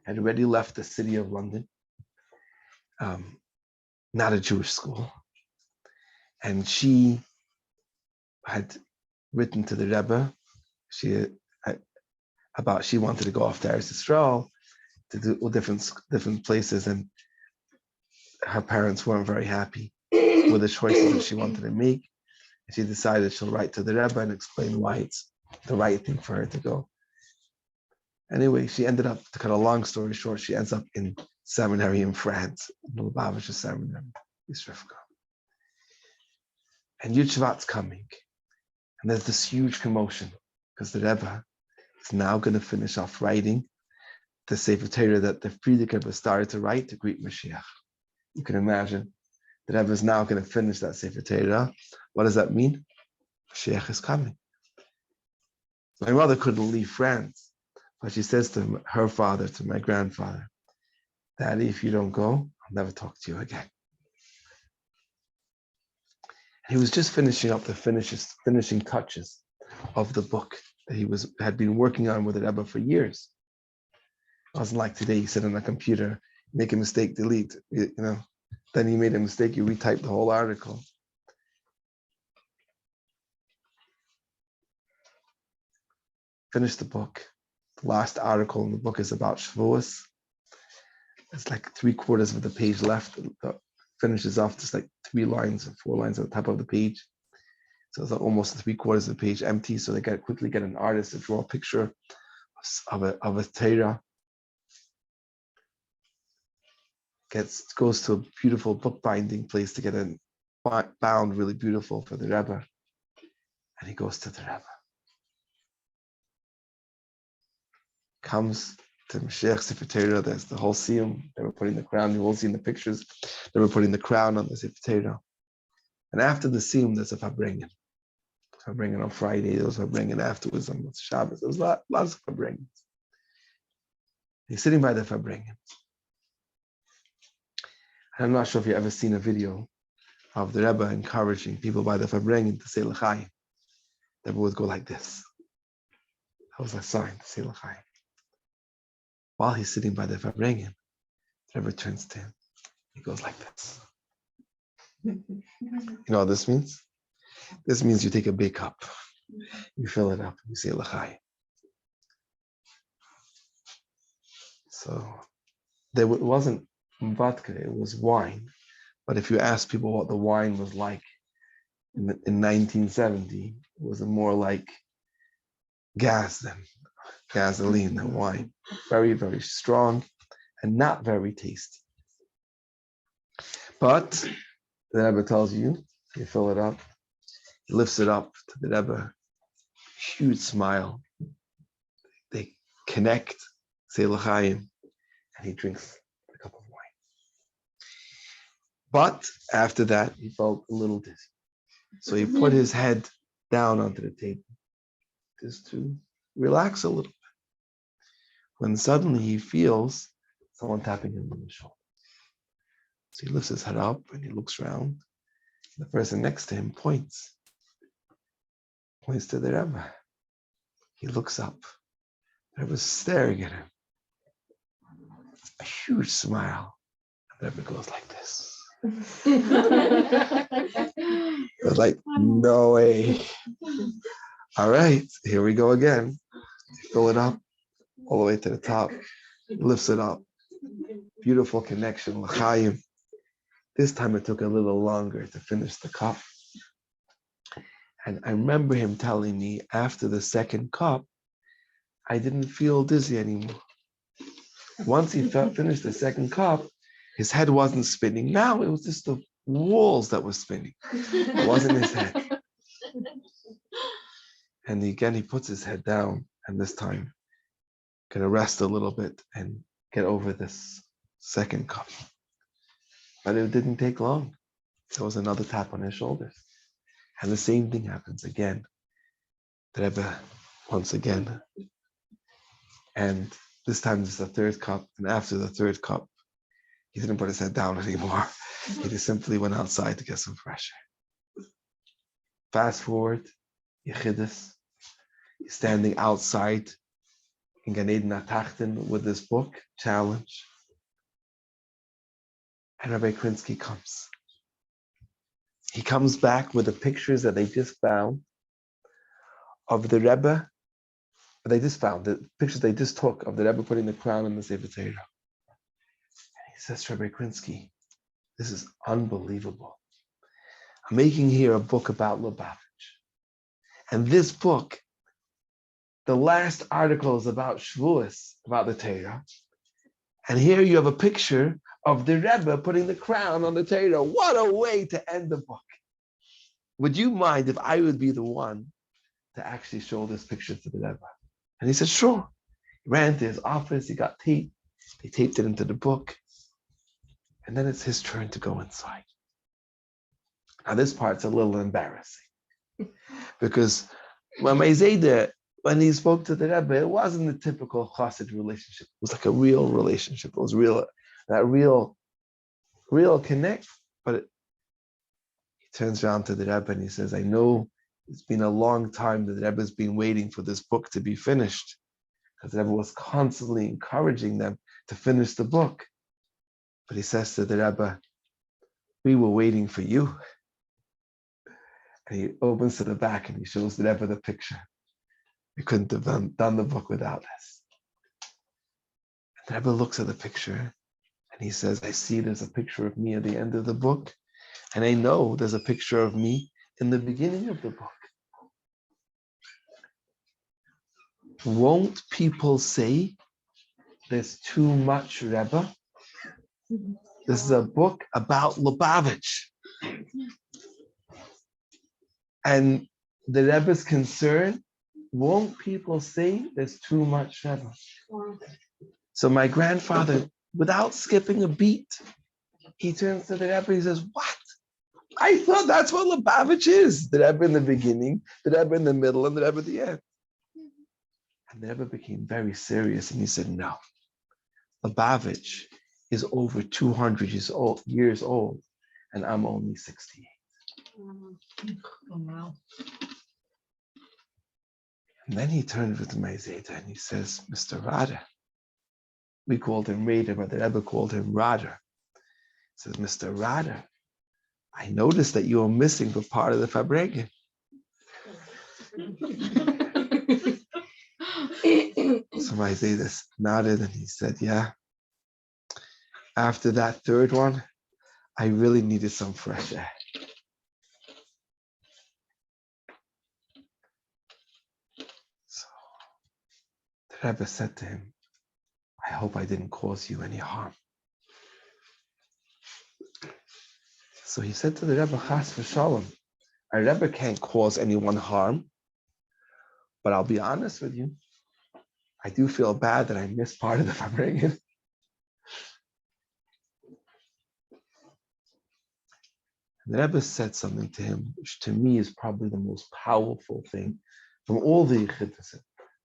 had already left the city of London, not a Jewish school. And she had written to the Rebbe, she wanted to go off to Eretz Yisrael, to do different places, and her parents weren't very happy with the choices that she wanted to make. And she decided she'll write to the Rebbe and explain why it's the right thing for her to go. Anyway, she ended up, to cut a long story short, she ends up in seminary in France, in the Lubavitcher seminary, Yisrifka. And Yud Shvat's coming. And there's this huge commotion because the Rebbe is now going to finish off writing the Sefer Torah that the Frierdiker Rebbe started to write to greet Mashiach. You can imagine the Rebbe is now going to finish that Sefer Torah. What does that mean? Mashiach is coming. My mother couldn't leave France, but she says to her father, to my grandfather, Daddy, if you don't go, I'll never talk to you again. He was just finishing up the finishing touches of the book that he had been working on with the Rebbe for years. It wasn't like today, he sat on a computer, Make a mistake, delete. Then you made a mistake, you retyped the whole article. Finish the book. The last article in the book is about Shavuos. It's like 3/4 of the page left. It finishes off just like 3 lines or 4 lines at the top of the page. So it's like almost 3/4 of the page empty. So they quickly get an artist to draw a picture of a Torah. Goes to a beautiful bookbinding place to get it bound really beautiful for the Rebbe. And he goes to the Rebbe. Comes to Mashiach Sefer Torah. There's the whole siyum. They were putting the crown. You will see in the pictures. They were putting the crown on the Sefer Torah. And after the siyum, there's a Farbengen. Farbengen on Friday. There was Farbengen afterwards on Shabbos. There was lots of Farbengen. He's sitting by the Farbengen. I'm not sure if you've ever seen a video of the Rebbe encouraging people by the Farbengen to say l'chaim. The Rebbe would go like this. That was a sign to say l'chaim. While he's sitting by the Farbengen, the Rebbe turns to him. He goes like this. You know what this means? This means you take a big cup, you fill it up, and you say l'chaim. So it wasn't vodka, it was wine. But if you ask people what the wine was like in 1970, it was more like gasoline than wine. Very, very strong and not very tasty. But the Rebbe tells you, you fill it up, he lifts it up to the Rebbe, huge smile. They connect, say l'chaim, and he drinks a cup of wine. But after that, he felt a little dizzy. So he put his head down onto the table just to relax a little bit. When suddenly he feels someone tapping him on the shoulder. So he lifts his head up and he looks around. The person next to him points to the Rebbe. He looks up. The Rebbe's staring at him. A huge smile. And the Rebbe goes like this. It was like, no way. All right, here we go again. Fill it up all the way to the top. Lifts it up. Beautiful connection, l'chaim. This time it took a little longer to finish the cup. And I remember him telling me after the second cup, I didn't feel dizzy anymore. Once he finished the second cup, his head wasn't spinning. Now it was just the walls that were spinning. It wasn't his head. And again, he puts his head down, and this time, gonna rest a little bit and get over this second cup. But it didn't take long. There was another tap on his shoulders. And the same thing happens again. The Rebbe, once again. And this time it's the third cup. And after the third cup, he didn't put his head down anymore. He just simply went outside to get some fresh air. Fast forward, Yechidus. He's standing outside in Gan Eden Atachten with this book, Challenge. And Rabbi Krinsky comes. He comes back with the pictures that they just found of the Rebbe. They just found the pictures they just took of the Rebbe putting the crown on the Sefer Torah. And he says, Rabbi Krinsky, this is unbelievable. I'm making here a book about Lubavitch. And this book, the last article is about Shavuos, about the Torah. And here you have a picture of the Rebbe putting the crown on the Torah. What a way to end the book. Would you mind if I would be the one to actually show this picture to the Rebbe? And he said, sure. He ran to his office, he got tape. They taped it into the book. And then it's his turn to go inside. Now this part's a little embarrassing. Because when he spoke to the Rebbe, it wasn't a typical chassid relationship. It was like a real relationship. It was real connect. But he turns around to the Rebbe and he says, I know it's been a long time that the Rebbe has been waiting for this book to be finished. Because the Rebbe was constantly encouraging them to finish the book. But he says to the Rebbe, we were waiting for you. And he opens to the back and he shows the Rebbe the picture. We couldn't have done the book without this. And the Rebbe looks at the picture and he says, I see there's a picture of me at the end of the book. And I know there's a picture of me in the beginning of the book. Won't people say there's too much Rebbe? This is a book about Lubavitch. And the Rebbe's concern, won't people say there's too much Rebbe? So my grandfather, without skipping a beat, he turns to the Rebbe and he says, what? I thought that's what Lubavitch is. The Rebbe in the beginning, the Rebbe in the middle, and the Rebbe at the end. And the Rebbe became very serious and he said, no. Lubavitch is over 200 years old, and I'm only 68. Oh, wow. And then he turned with my Zeta and he says, Mr. Rada. We called him Rada, but the Rebbe called him Rada. He says, Mr. Rada, I noticed that you were missing the part of the Farbengen. So my Zeta nodded and he said, yeah. After that third one, I really needed some fresh air. So the Rebbe said to him, I hope I didn't cause you any harm. So he said to the Rebbe, Chas v'shalom, a Rebbe can't cause anyone harm, but I'll be honest with you, I do feel bad that I missed part of the Farbengen. The Rebbe said something to him, which to me is probably the most powerful thing from all the Yichidus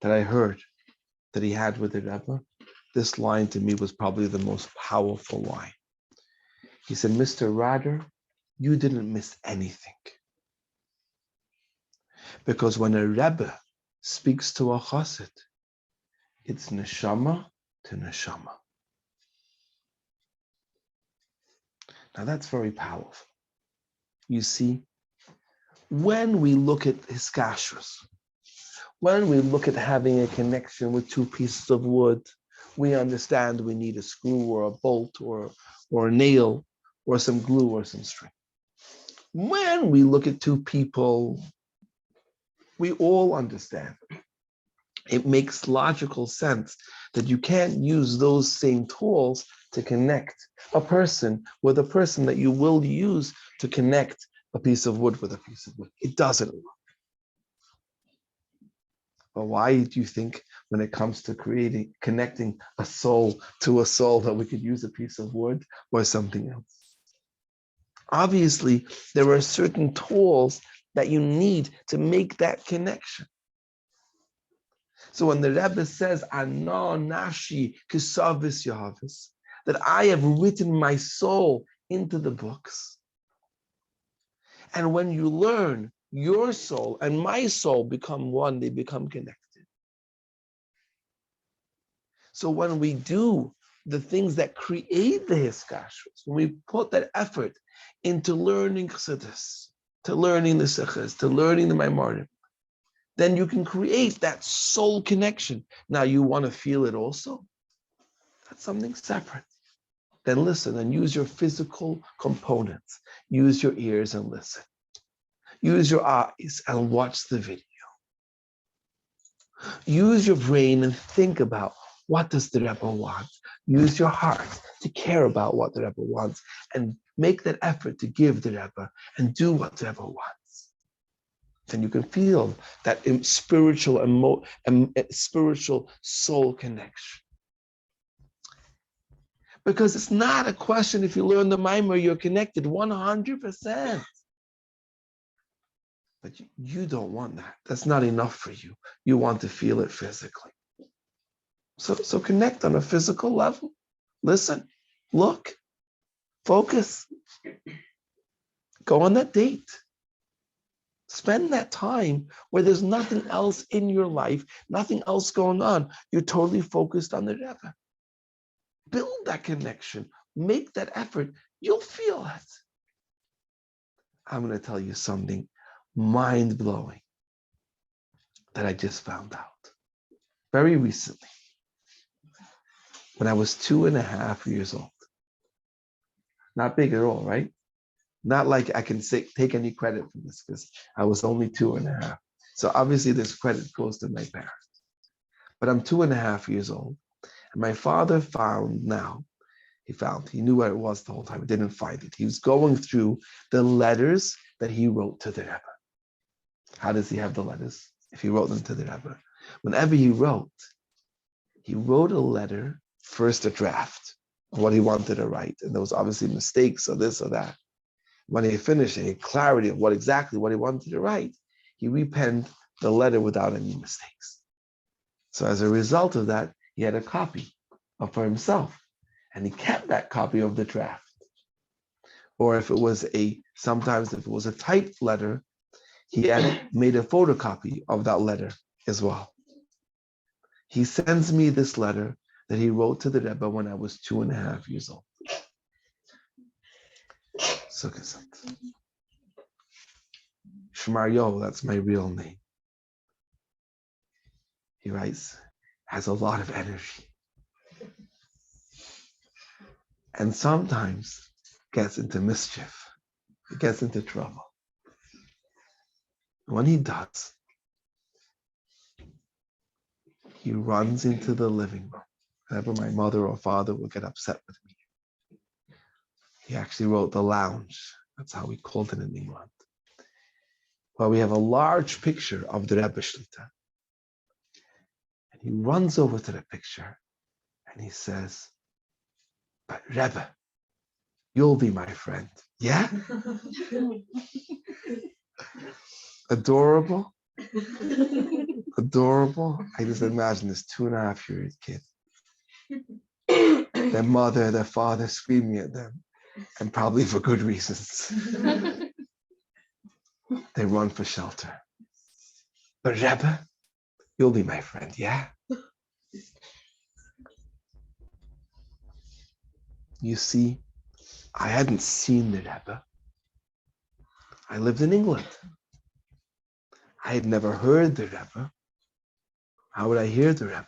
that I heard that he had with the Rebbe. This line to me was probably the most powerful line. He said, Mr. Rader, you didn't miss anything. Because when a Rebbe speaks to a chassid, it's neshama to neshama. Now that's very powerful. You see, when we look at Hiskashrus, when we look at having a connection with two pieces of wood, we understand we need a screw or a bolt or a nail or some glue or some string. When we look at two people, we all understand. It makes logical sense that you can't use those same tools to connect a person with a person that you will use to connect a piece of wood with a piece of wood. It doesn't work. But why do you think when it comes to connecting a soul to a soul that we could use a piece of wood or something else? Obviously, there are certain tools that you need to make that connection. So when the Rebbe says, "Ano nashi kisavis yahavis," that I have written my soul into the books, and when you learn, your soul and my soul become one; they become connected. So when we do the things that create the Hiskashrus, when we put that effort into learning Chassidus, to learning the Sichos, to learning the Maimorim, then you can create that soul connection. Now you want to feel it also? That's something separate. Then listen and use your physical components. Use your ears and listen. Use your eyes and watch the video. Use your brain and think about, what does the Rebbe want? Use your heart to care about what the Rebbe wants and make that effort to give the Rebbe and do what the Rebbe wants. Then you can feel that spiritual spiritual soul connection. Because it's not a question if you learn the Maimer, you're connected 100%. But you don't want that. That's not enough for you. You want to feel it physically. So connect on a physical level. Listen, look, focus. Go on that date. Spend that time where there's nothing else in your life, nothing else going on. You're totally focused on the Rebbe. Build that connection make that effort, you'll feel it. I'm going to tell you something mind-blowing that I just found out very recently. When I was 2.5 years old. Not big at all, right? Not like I can take any credit for this because I was only 2.5. So obviously this credit goes to my parents. But I'm 2.5 years old. And my father he knew where it was the whole time. He didn't find it. He was going through the letters that he wrote to the Rebbe. How does he have the letters? If he wrote them to the Rebbe. Whenever he wrote a letter, first a draft of what he wanted to write. And there was obviously mistakes or this or that. When he finished, he had clarity of what he wanted to write. He repenned the letter without any mistakes. So as a result of that, he had a copy for himself. And he kept that copy of the draft. Or sometimes if it was a typed letter, he had made a photocopy of that letter as well. He sends me this letter that he wrote to the Rebbe when I was 2.5 years old. Shmaryo, that's my real name. He writes, has a lot of energy. And sometimes gets into mischief. He gets into trouble. When he does, he runs into the living room. Whenever my mother or father would get upset with me. He actually wrote the lounge. That's how we called it in England. Well, we have a large picture of the Rebbe Shlita. And he runs over to the picture and he says, but Rebbe, you'll be my friend. Yeah? Adorable. Adorable. I just imagine this 2.5-year-old kid. Their mother, their father screaming at them, and probably for good reasons. They run for shelter. But Rebbe, you'll be my friend, yeah? You see, I hadn't seen the Rebbe. I lived in England. I had never heard the Rebbe. How would I hear the Rebbe?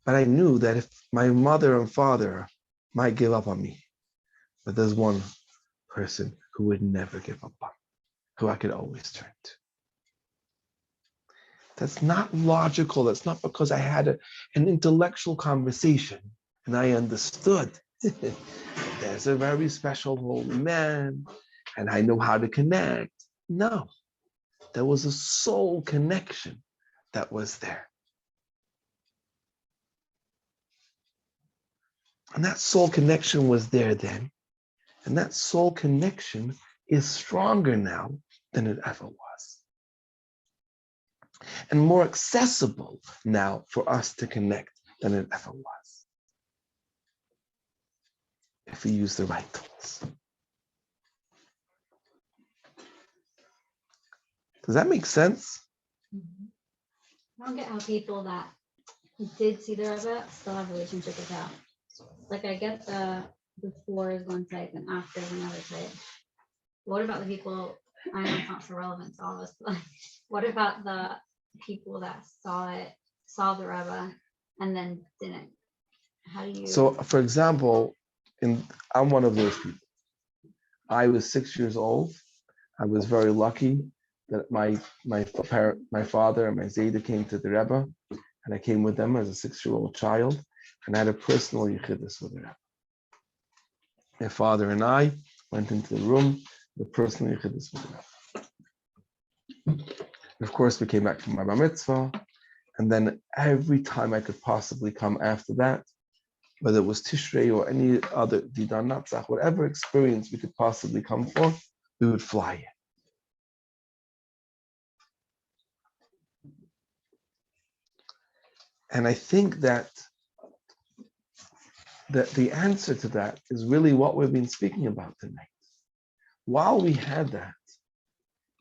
But I knew that if my mother and father might give up on me, but there's one person who would never give up on me, who I could always turn to. That's not logical. That's not because I had an intellectual conversation and I understood. There's a very special holy man and I know how to connect. No, there was a soul connection that was there. And that soul connection was there then. And that soul connection is stronger now than it ever was. And more accessible now for us to connect than it ever was. If we use the right tools. Does that make sense? I don't get how people that did see the Rebbe still have a relationship with that. Like I get the before is one type and after is another type. What about the people, I know it's not so relevant to all of us, but what about the people that saw the Rebbe and then didn't? How do you? So for example, I'm one of those people. I was 6 years old. I was very lucky that my father and my Zayda came to the Rebbe, and I came with them as a 6-year-old child, and I had a personal yichidus with the Rebbe. My father and I went into the room, the personal yichidus with the Rebbe. And of course, we came back from my bar mitzvah, and then every time I could possibly come after that, whether it was Tishrei or any other Didan Natzach, whatever experience we could possibly come for, we would fly in. And I think that the answer to that is really what we've been speaking about tonight. While we had that,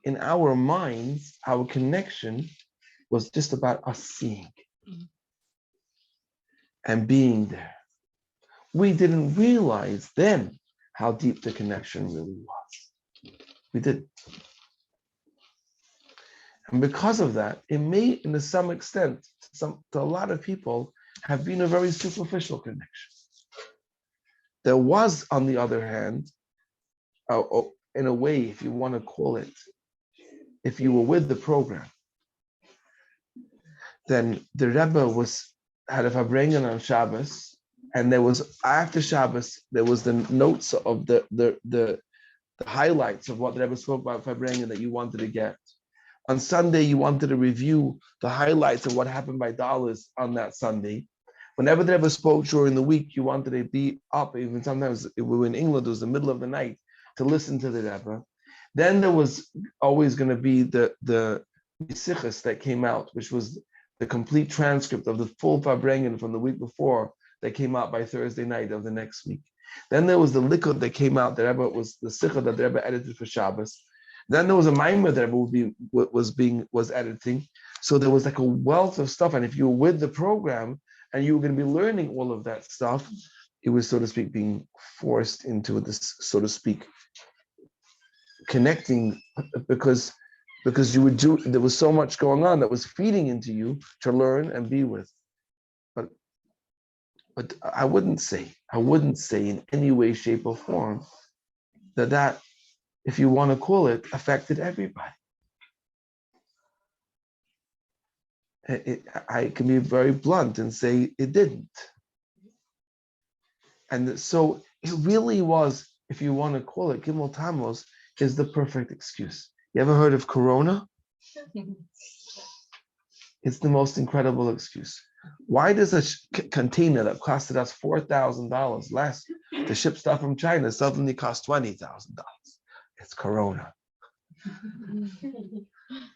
in our minds, our connection was just about us seeing. and being there. We didn't realize then how deep the connection really was. We didn't. And because of that, it may, to some extent, to a lot of people, have been a very superficial connection. There was, on the other hand, in a way, if you want to call it, if you were with the program, then the Rebbe had a Farbengen on Shabbos, and there was, after Shabbos, there was the notes of the highlights of what the Rebbe spoke about Farbengen that you wanted to get. On Sunday, you wanted to review the highlights of what happened by dollars on that Sunday. Whenever the Rebbe spoke during the week, you wanted to be up, even sometimes if we were in England, it was the middle of the night, to listen to the Rebbe. Then there was always going to be the Hiskashrus that came out, which was the complete transcript of the full Farbengen from the week before that came out by Thursday night of the next week. Then there was the Likud that came out, the Rebbe was the Sikha that the Rebbe edited for Shabbos. Then there was a Maimer that was editing. So there was like a wealth of stuff. And if you were with the program and you were going to be learning all of that stuff, it was, so to speak, being forced into this, so to speak, connecting because you would do, there was so much going on that was feeding into you to learn and be with. But I wouldn't say in any way, shape, or form that, if you want to call it, affected everybody. I can be very blunt and say it didn't. And so it really was, if you want to call it, Gimel Tammuz is the perfect excuse. You ever heard of Corona? It's the most incredible excuse. Why does a container that costed us $4,000 less to ship stuff from China suddenly cost $20,000? It's Corona.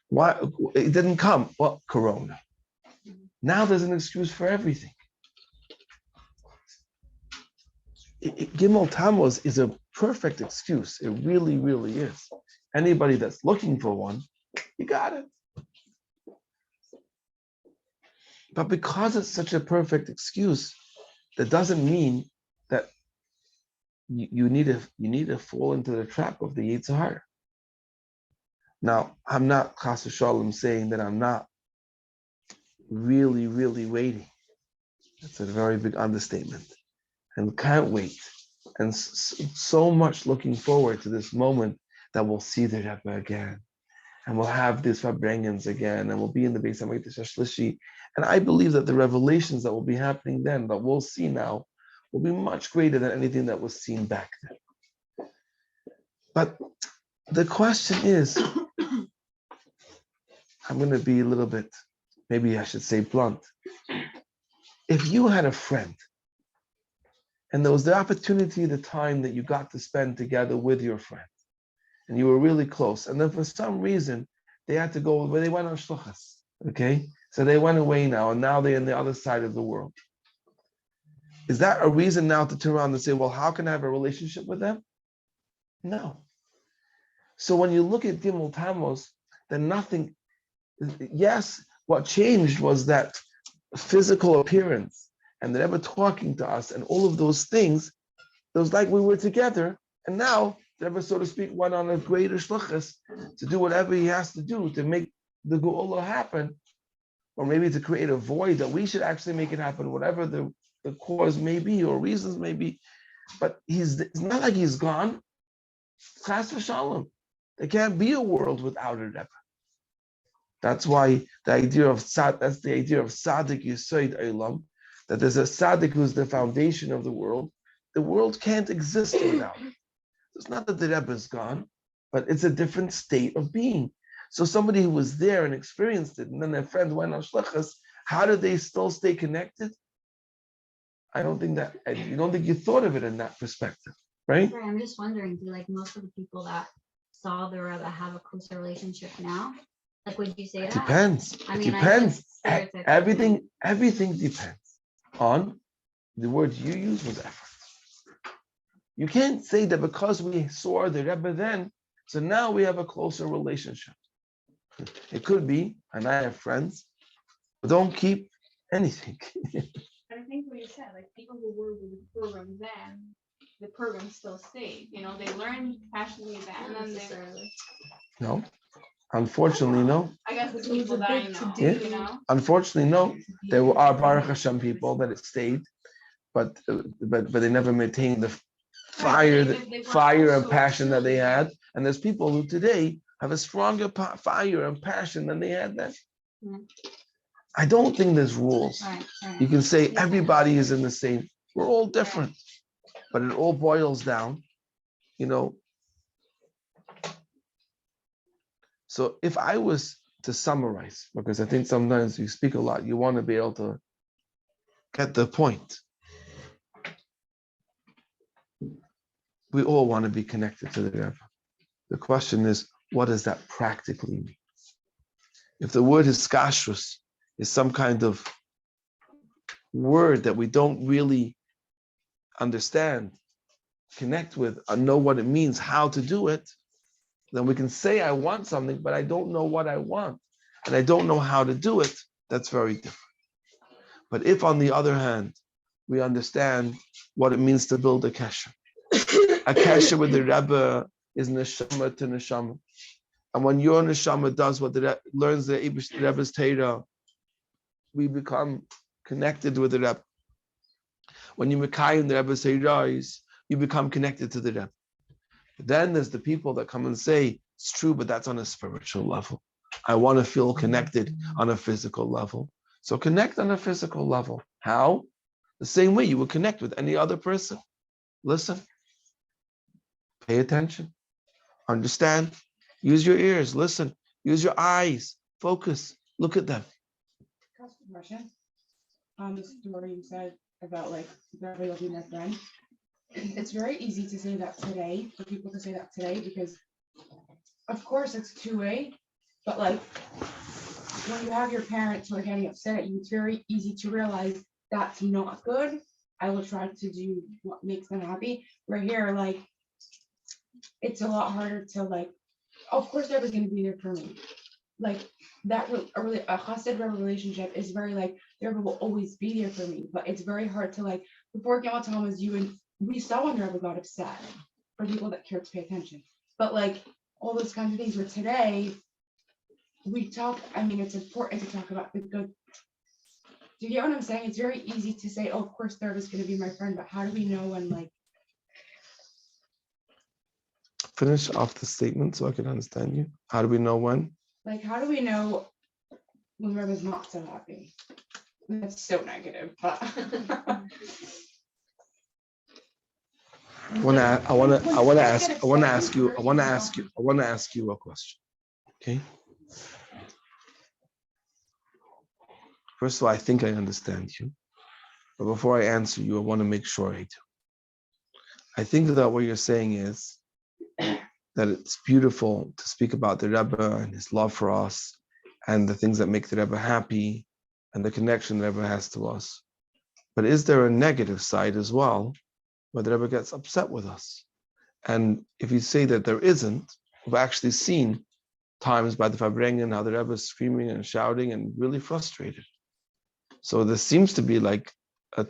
Why it didn't come? Well, Corona. Now there's an excuse for everything. Gimel Tammuz is a perfect excuse. It really, really is. Anybody that's looking for one, you got it. But because it's such a perfect excuse, that doesn't mean that you need to fall into the trap of the Yetzer Hara. Now, I'm not Chas v'Shalom saying that I'm not really, really waiting. That's a very big understatement. And can't wait. And so much looking forward to this moment that we'll see the Rebbe again. And we'll have these Farbengens again. And we'll be in the Beis HaMikdash HaShlishi. And I believe that the revelations that will be happening then, that we'll see now, will be much greater than anything that was seen back then. But the question is, I'm going to be a little bit, maybe I should say blunt. If you had a friend, and there was the opportunity, the time that you got to spend together with your friend, and you were really close, and then for some reason, they had to go, where they went on shluchas, okay? So they went away now, and now they're on the other side of the world. Is that a reason now to turn around and say, well, how can I have a relationship with them? No. So when you look at Gimel Tammuz, then nothing, yes, what changed was that physical appearance and the Rebbe talking to us and all of those things, it was like we were together, and now the Rebbe, so to speak, went on a greater shluchas to do whatever he has to do to make the Geula happen, or maybe to create a void that we should actually make it happen, whatever the cause may be or reasons may be. But it's not like he's gone. Chas v'Shalom. There can't be a world without a Rebbe. That's why the idea of Tzaddik Yisoid Olam, that there's a Tzaddik who's the foundation of the world. The world can't exist without it. It's not that the Rebbe is gone, but it's a different state of being. So somebody who was there and experienced it, and then their friend went on shluchas, how did they still stay connected? I don't think you thought of it in that perspective, right? Right, I'm just wondering, do like most of the people that saw the Rebbe have a closer relationship now? Like, would you say that? Depends. I It mean, depends. I know Everything depends on the word you use was effort. You can't say that because we saw the Rebbe then, so now we have a closer relationship. It could be, and I have friends, but don't keep anything. think what you said, like people who were with the program then, the program still stayed. You know, they learned passionately that, and then they. No, unfortunately, no. I guess the It was people a that I big know, to-do. you know. Unfortunately, no. There are Baruch Hashem people that it stayed, but they never maintained the fire and passion that they had. And there's people who today have a stronger fire and passion than they had then. Mm. I don't think there's rules. Right, You right. can say everybody is in the same. We're all different, but it all boils down, you know. So if I was to summarize, because I think sometimes you speak a lot, you want to be able to get the point. We all want to be connected to the Rebbe. The question is, what does that practically mean? If the word Hiskashrus is some kind of word that we don't really understand, connect with, or know what it means, how to do it, then we can say I want something, but I don't know what I want, and I don't know how to do it. That's very different. But if, on the other hand, we understand what it means to build a kesher with the Rebbe is neshama to neshama, and when your neshama does what learns the Rebbe's Torah, we become connected with the Rebbe. When you mekayim the Rebbe's Torah, you become connected to the Rebbe. Then there's the people that come and say, it's true, but that's on a spiritual level. I want to feel connected on a physical level. So connect on a physical level. How? The same way you would connect with any other person. Listen. Pay attention. Understand. Use your ears. Listen. Use your eyes. Focus. Look at them. Question. On the story you said about like Rabbi will be my friend. It's very easy to say that today, for people to say that today, because of course it's two-way, but like when you have your parents who are getting upset at you, it's very easy to realize that's not good. I will try to do what makes them happy. We're here, like, it's a lot harder to like, of course there was going to be there for me. Like that, a chassid relationship is very like, there will always be there for me, but it's very hard to like, before Gamal Thomas, you and we saw when Rabbi got upset for people that care to pay attention. But like all those kinds of things where today we talk, I mean, it's important to talk about the good. Do you get what I'm saying? It's very easy to say, oh, of course, Rabbi is going to be my friend, but how do we know when like. Finish off the statement so I can understand you. How do we know when? Like, how do we know when Rabbi's not so happy? That's so negative, but. I want to ask you a question. Okay. First of all, I think I understand you. But before I answer you, I want to make sure I do. I think that what you're saying is that it's beautiful to speak about the Rebbe and his love for us and the things that make the Rebbe happy and the connection the Rebbe has to us. But is there a negative side as well, where the Rebbe gets upset with us? And if you say that there isn't, we've actually seen times by the Farbengen how the Rebbe is screaming and shouting and really frustrated. So there seems to be like a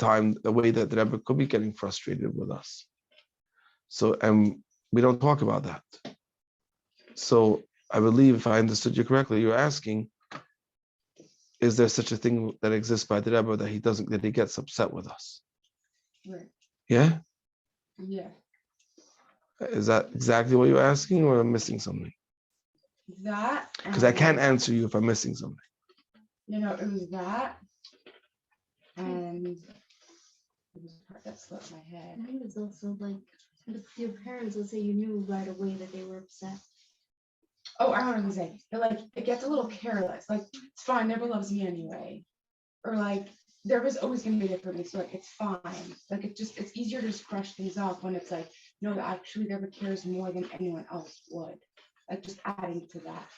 way that the Rebbe could be getting frustrated with us. So, and we don't talk about that. So I believe, if I understood you correctly, you're asking, is there such a thing that exists by the Rebbe that he gets upset with us? Right. Yeah? Yeah. Is that exactly what you're asking, or am I missing something? That. Because I can't answer you if I'm missing something. You know, it was that. And it was a part that slipped my head. I think it's also like, if your parents, let's say you knew right away that they were upset. Oh, I want to say, like, it gets a little careless. Like, it's fine, Never loves me anyway. Or like, there was always going to be there for me, so like, it's fine. Like, it's easier to just brush things off when it's like, no, actually, Never cares more than anyone else would. Like, just adding to that.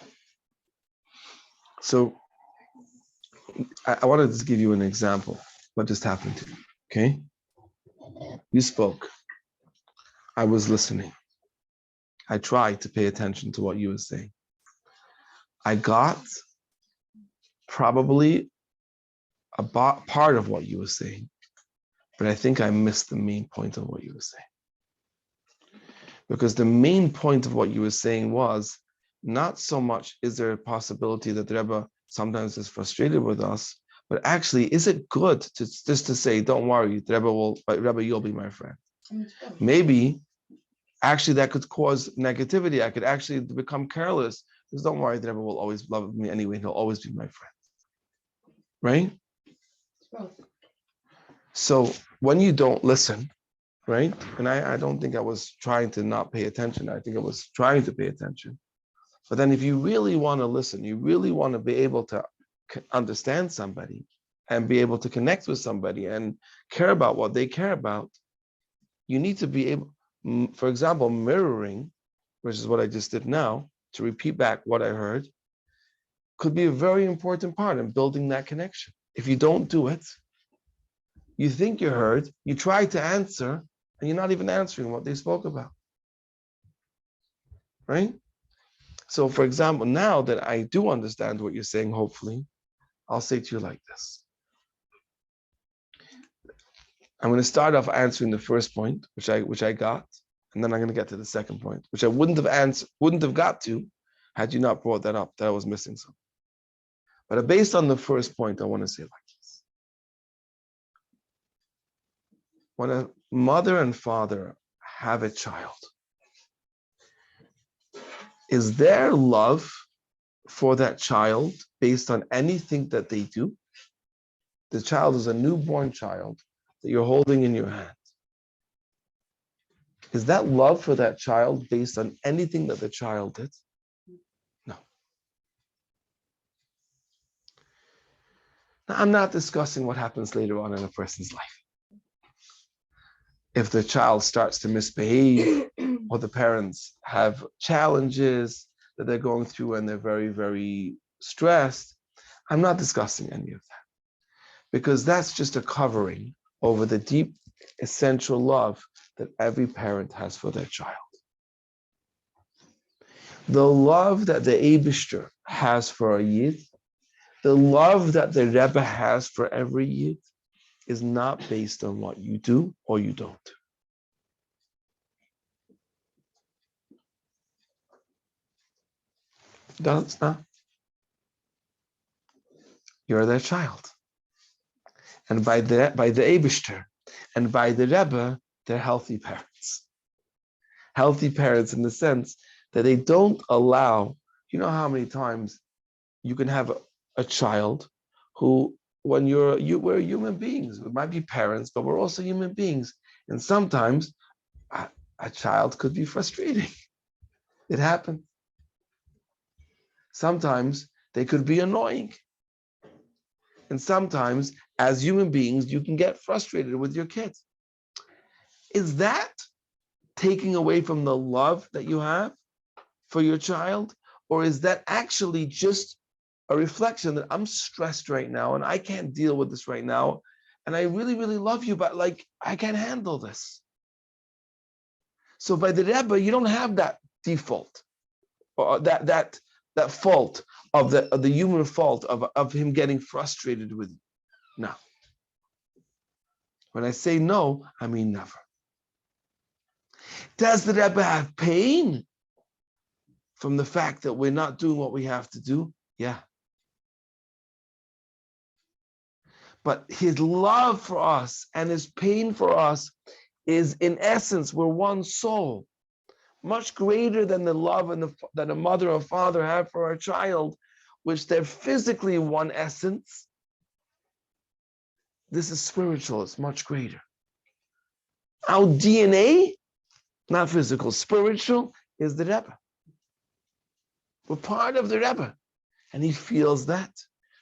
So, I want to just give you an example. What just happened to you? Okay, you spoke. I was listening. I tried to pay attention to what you were saying. I got probably a part of what you were saying, But I think I missed the main point of what you were saying. Because the main point of what you were saying was not so much is there a possibility that the Rebbe sometimes is frustrated with us, but actually, is it good to just to say, don't worry, the Rebbe, you'll be my friend. Maybe actually that could cause negativity. I could actually become careless. Because don't worry, the Rebbe will always love me anyway. He'll always be my friend. Right? So when you don't listen, right? And I don't think I was trying to not pay attention. I think I was trying to pay attention. But then if you really want to listen, you really want to be able to understand somebody and be able to connect with somebody and care about what they care about, you need to be able, for example, mirroring, which is what I just did now, to repeat back what I heard, could be a very important part in building that connection. If you don't do it, you think you heard, you try to answer, and you're not even answering what they spoke about. Right? So, for example, now that I do understand what you're saying, hopefully, I'll say to you like this. I'm going to start off answering the first point, which I got, and then I'm going to get to the second point, which I wouldn't have got to had you not brought that up, that I was missing something. But based on the first point, I want to say like this. When a mother and father have a child, is their love for that child based on anything that they do? The child is a newborn child that you're holding in your hand. Is that love for that child based on anything that the child did? No. Now, I'm not discussing what happens later on in a person's life. If the child starts to misbehave or the parents have challenges that they're going through and they're very, very stressed, I'm not discussing any of that. Because that's just a covering over the deep, essential love that every parent has for their child. The love that the Eibishter has for a Yid, the love that the Rebbe has for every Yid, is not based on what you do or you don't. That's not. You're their child. And by the Eibishter and by the Rebbe, they're healthy parents. Healthy parents in the sense that they don't allow, you know how many times you can have a child who, when we're human beings, we might be parents, but we're also human beings. And sometimes a child could be frustrating. It happens. Sometimes they could be annoying. And sometimes, as human beings, you can get frustrated with your kids. Is that taking away from the love that you have for your child? Or is that actually just a reflection that I'm stressed right now and I can't deal with this right now, and I really, really love you, but like I can't handle this? So by the Rebbe, you don't have that default or that fault of the human fault of him getting frustrated with you. No. When I say no, I mean never. Does the Rebbe have pain from the fact that we're not doing what we have to do? Yeah. But his love for us and his pain for us is, in essence, we're one soul, much greater than the love that a mother or father have for a child, which they're physically one essence. This is spiritual, it's much greater. Our DNA, not physical, spiritual, is the Rebbe. We're part of the Rebbe. And he feels that.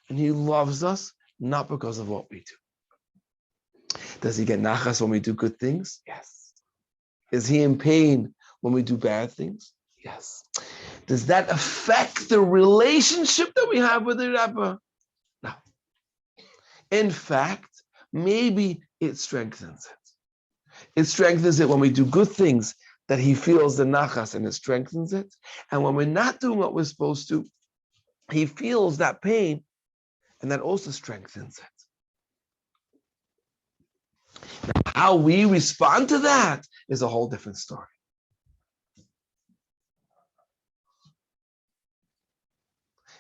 And he loves us, not because of what we do. Does he get nachas when we do good things? Yes. Is he in pain when we do bad things? Yes. Does that affect the relationship that we have with the Rebbe? No. In fact, maybe it strengthens it. It strengthens it when we do good things, that he feels the nachas and it strengthens it. And when we're not doing what we're supposed to, he feels that pain and that also strengthens it. How we respond to that is a whole different story.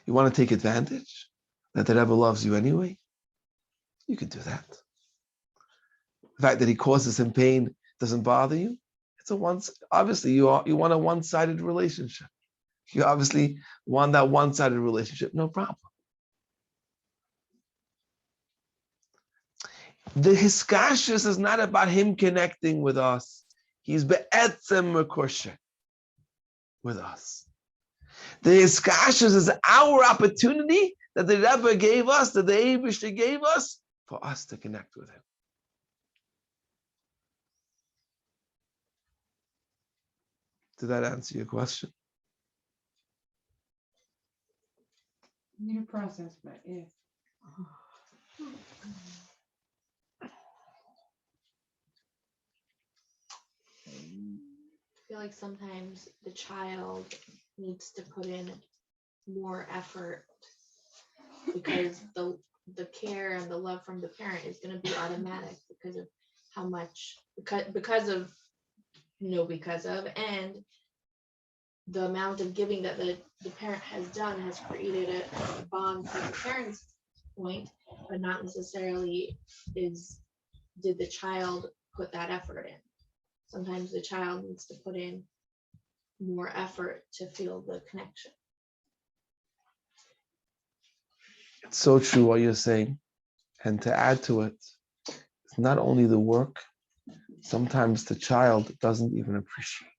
You want to take advantage that the Rebbe loves you anyway? You can do that. The fact that he causes him pain doesn't bother you. Obviously you want a one-sided relationship. You obviously want that one-sided relationship, no problem. The Hiskashrus is not about him connecting with us. He's be'etzem mekorshe with us. The Hiskashrus is our opportunity that the Rebbe gave us, that the Eibishter gave us, for us to connect with him. Did that answer your question? Need a process, but yeah. I feel like sometimes the child needs to put in more effort because the care and the love from the parent is going to be automatic because of how much because of and the amount of giving that the parent has done has created a bond from the parent's point, but not necessarily did the child put that effort in. Sometimes the child needs to put in more effort to feel the connection. It's so true what you're saying. And to add to it, it's not only the work, sometimes the child doesn't even appreciate.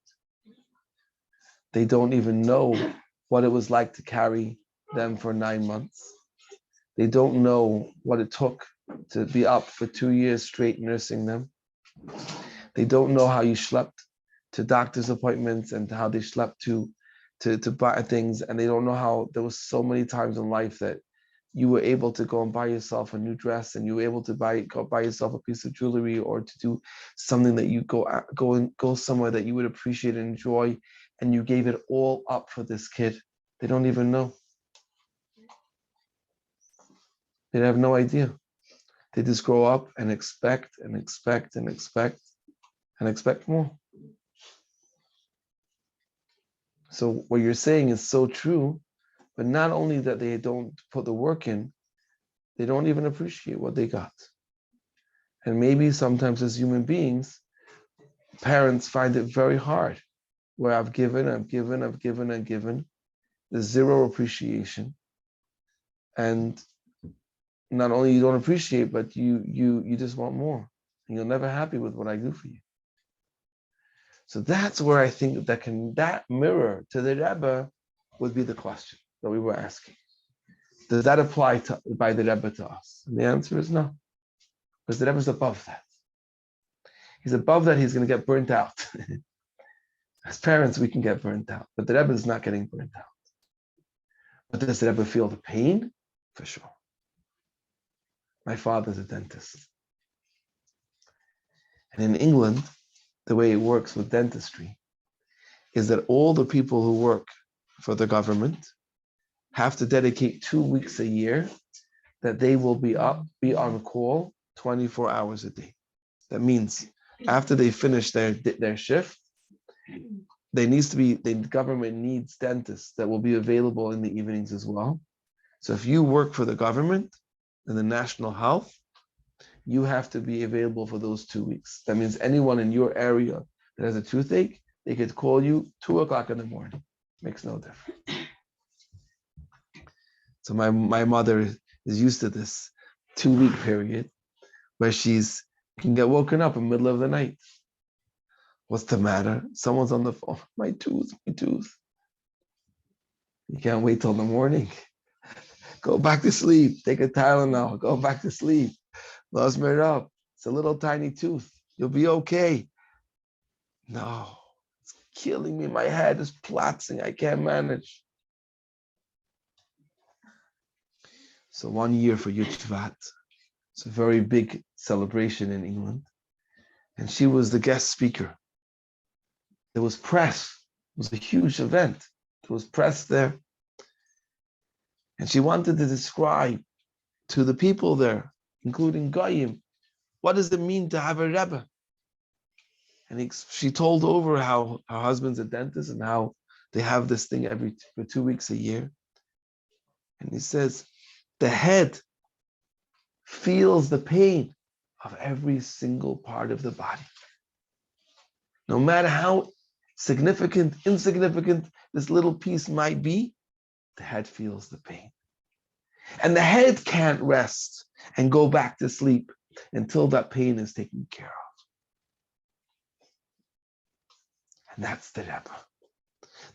They don't even know what it was like to carry them for 9 months. They don't know what it took to be up for 2 years straight nursing them. They don't know how you schlepped to doctor's appointments and how they schlepped to buy things. And they don't know how there was so many times in life that you were able to go and buy yourself a new dress, and you were able to go buy yourself a piece of jewelry, or to do something that you go somewhere that you would appreciate and enjoy, and you gave it all up for this kid. They don't even know. They have no idea. They just grow up and expect and expect and expect and expect more. So what you're saying is so true, but not only that they don't put the work in, they don't even appreciate what they got. And maybe sometimes as human beings, parents find it very hard, where I've given. There's zero appreciation. And not only you don't appreciate, but you just want more. And you're never happy with what I do for you. So that's where I think that mirror to the Rebbe would be the question that we were asking. Does that apply by the Rebbe to us? And the answer is no. Because the Rebbe is above that. He's above that, he's going to get burnt out. As parents, we can get burnt out, but the Rebbe is not getting burnt out. But does the Rebbe feel the pain? For sure. My father's a dentist. And in England, the way it works with dentistry is that all the people who work for the government have to dedicate 2 weeks a year that they will be on call 24 hours a day. That means after they finish their shift, the government needs dentists that will be available in the evenings as well. So if you work for the government in the national health, you have to be available for those 2 weeks. That means anyone in your area that has a toothache, they could call you 2 o'clock in the morning. Makes no difference. So my mother is used to this 2 week period where she can get woken up in the middle of the night. What's the matter? Someone's on the phone. My tooth. You can't wait till the morning. Go back to sleep. Take a Tylenol. Go back to sleep. Lost me up. It's a little tiny tooth. You'll be okay. No, it's killing me. My head is platzing. I can't manage. So 1 year for Yud Shvat. It's a very big celebration in England. And she was the guest speaker. There was press. It was a huge event. There was press there. And she wanted to describe to the people there, including Goyim, What does it mean to have a Rebbe? And she told over how her husband's a dentist and how they have this thing for 2 weeks a year. And he says, the head feels the pain of every single part of the body. No matter how significant, insignificant this little piece might be, the head feels the pain. And the head can't rest and go back to sleep until that pain is taken care of. And that's the Rebbe.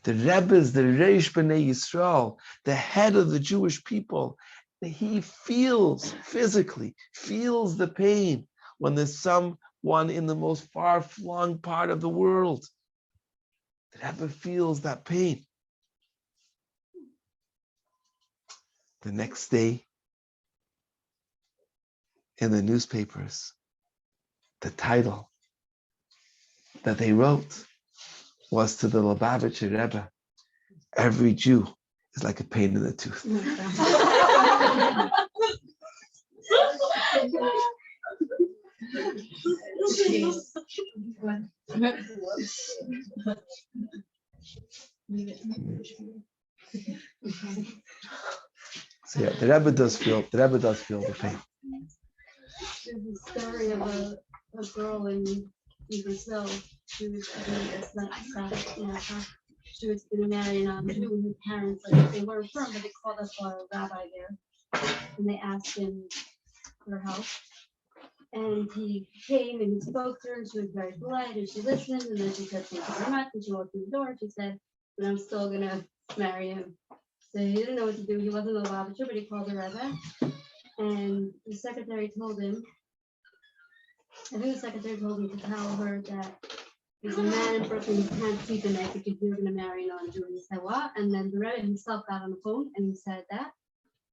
The Rebbe is the Reish B'nai Yisrael, the head of the Jewish people. He feels physically, feels the pain when there's someone in the most far-flung part of the world. The Rebbe feels that pain. The next day, in the newspapers, the title that they wrote was to the Lubavitcher Rebbe, every Jew is like a pain in the tooth. So yeah, the Rebbe does feel the pain. There's a story of a girl in Brazil. She was she was getting married and her parents, like, they weren't from, but they called up a rabbi there and they asked him for help. And he came and he spoke to her and she was very polite and she listened and then she said thank you very much and she walked through the door and she said, but I'm still gonna marry him. So he didn't know what to do. He wasn't a Lubavitcher, but he called the rabbi and the secretary told him, I think the secretary told him to tell her that there's a man in Brooklyn who can't sleep at night because you're gonna marry a non-Jew. And he said, what? And then the rabbi himself got on the phone and he said that.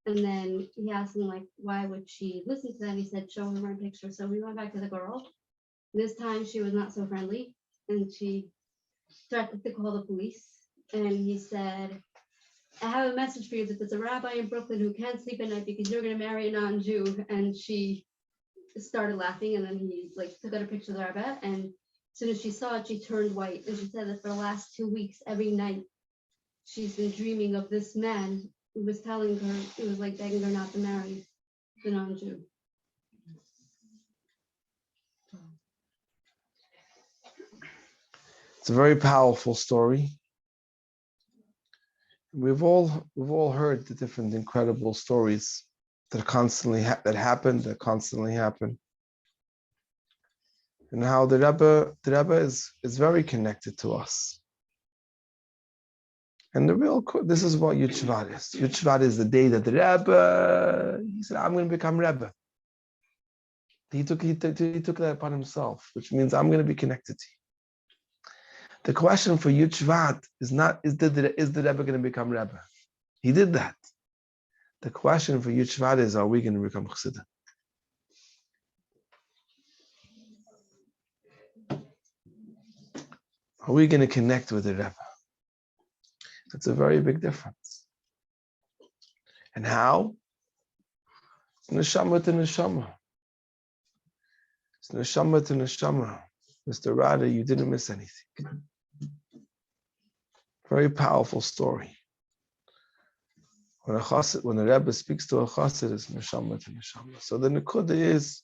And then he asked him, like, why would she listen to that? And he said, show him her picture. So we went back to the girl. This time she was not so friendly and she threatened to call the police. And he said, I have a message for you that there's a rabbi in Brooklyn who can't sleep at night because you're gonna marry a non-Jew. And she started laughing and then he like took out a picture of the rabbi and as soon as she saw it, she turned white. And she said that for the last 2 weeks, every night, she's been dreaming of this man who was telling her, it was like begging her not to marry the non-Jew. It's a very powerful story. We've all heard the different incredible stories that constantly happen. And how the Rebbe is very connected to us. And this is what Yud Shvat is. Yud Shvat is the day that the Rebbe, he said, I'm going to become Rebbe. He took that upon himself, which means I'm going to be connected to you. The question for Yud Shvat is not, is the Rebbe going to become Rebbe? He did that. The question for Yud Shvat is, are we going to become Chassidim? Are we going to connect with the Rebbe? That's a very big difference. And how? It's neshama to neshama. It's neshama to neshama. Mr. Rada, you didn't miss anything. Very powerful story. When the Rebbe speaks to a chassid, it's neshama to neshama. So the nekuda is,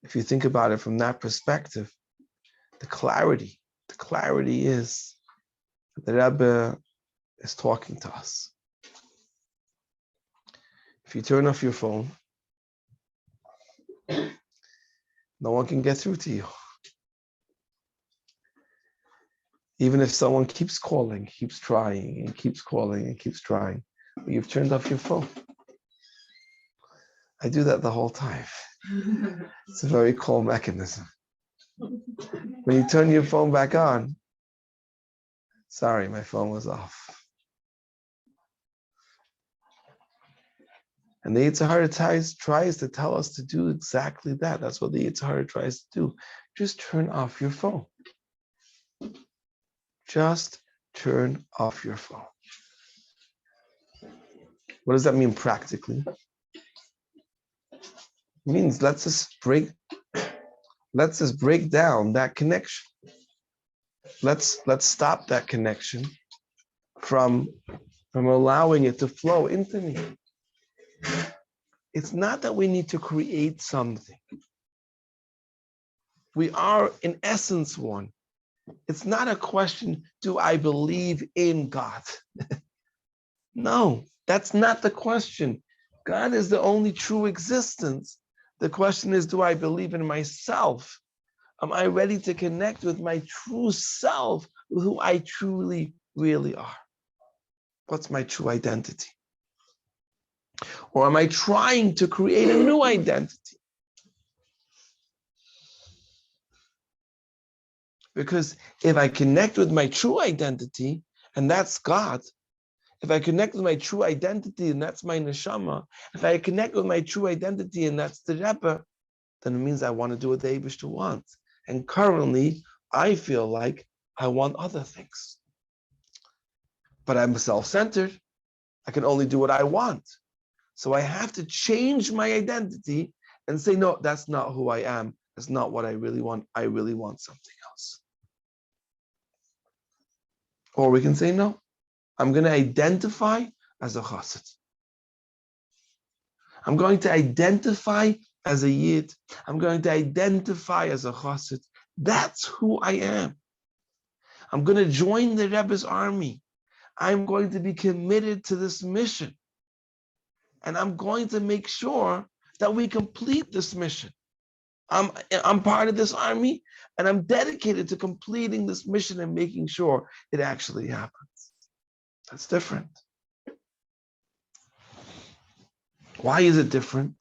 if you think about it from that perspective, the clarity is that the Rebbe is talking to us. If you turn off your phone, no one can get through to you. Even if someone keeps calling, keeps trying, and keeps calling and keeps trying, but you've turned off your phone. I do that the whole time. It's a very cool mechanism. When you turn your phone back on, sorry, my phone was off. And the Yetzer Hara tries to tell us to do exactly that. That's what the Yetzer Hara tries to do. Just turn off your phone. Just turn off your phone. What does that mean practically? It means let's just break let's just break down that connection. Let's stop that connection from allowing it to flow into me. It's not that we need to create something. We are in essence one. It's not a question, do I believe in God? No, that's not the question. God is the only true existence. The question is, do I believe in myself? Am I ready to connect with my true self, with who I truly, really are? What's my true identity? Or am I trying to create a new identity? Because if I connect with my true identity, and that's God, if I connect with my true identity, and that's my neshama, if I connect with my true identity, and that's the Rebbe, then it means I want to do what the Eibishter wants. And currently, I feel like I want other things. But I'm self-centered. I can only do what I want. So I have to change my identity and say, no, that's not who I am. That's not what I really want. I really want something else. Or we can say, no, I'm going to identify as a chassid. I'm going to identify as a yid. I'm going to identify as a chassid. That's who I am. I'm going to join the Rebbe's army. I'm going to be committed to this mission. And I'm going to make sure that we complete this mission. I'm part of this army, and I'm dedicated to completing this mission and making sure it actually happens. That's different. Why is it different?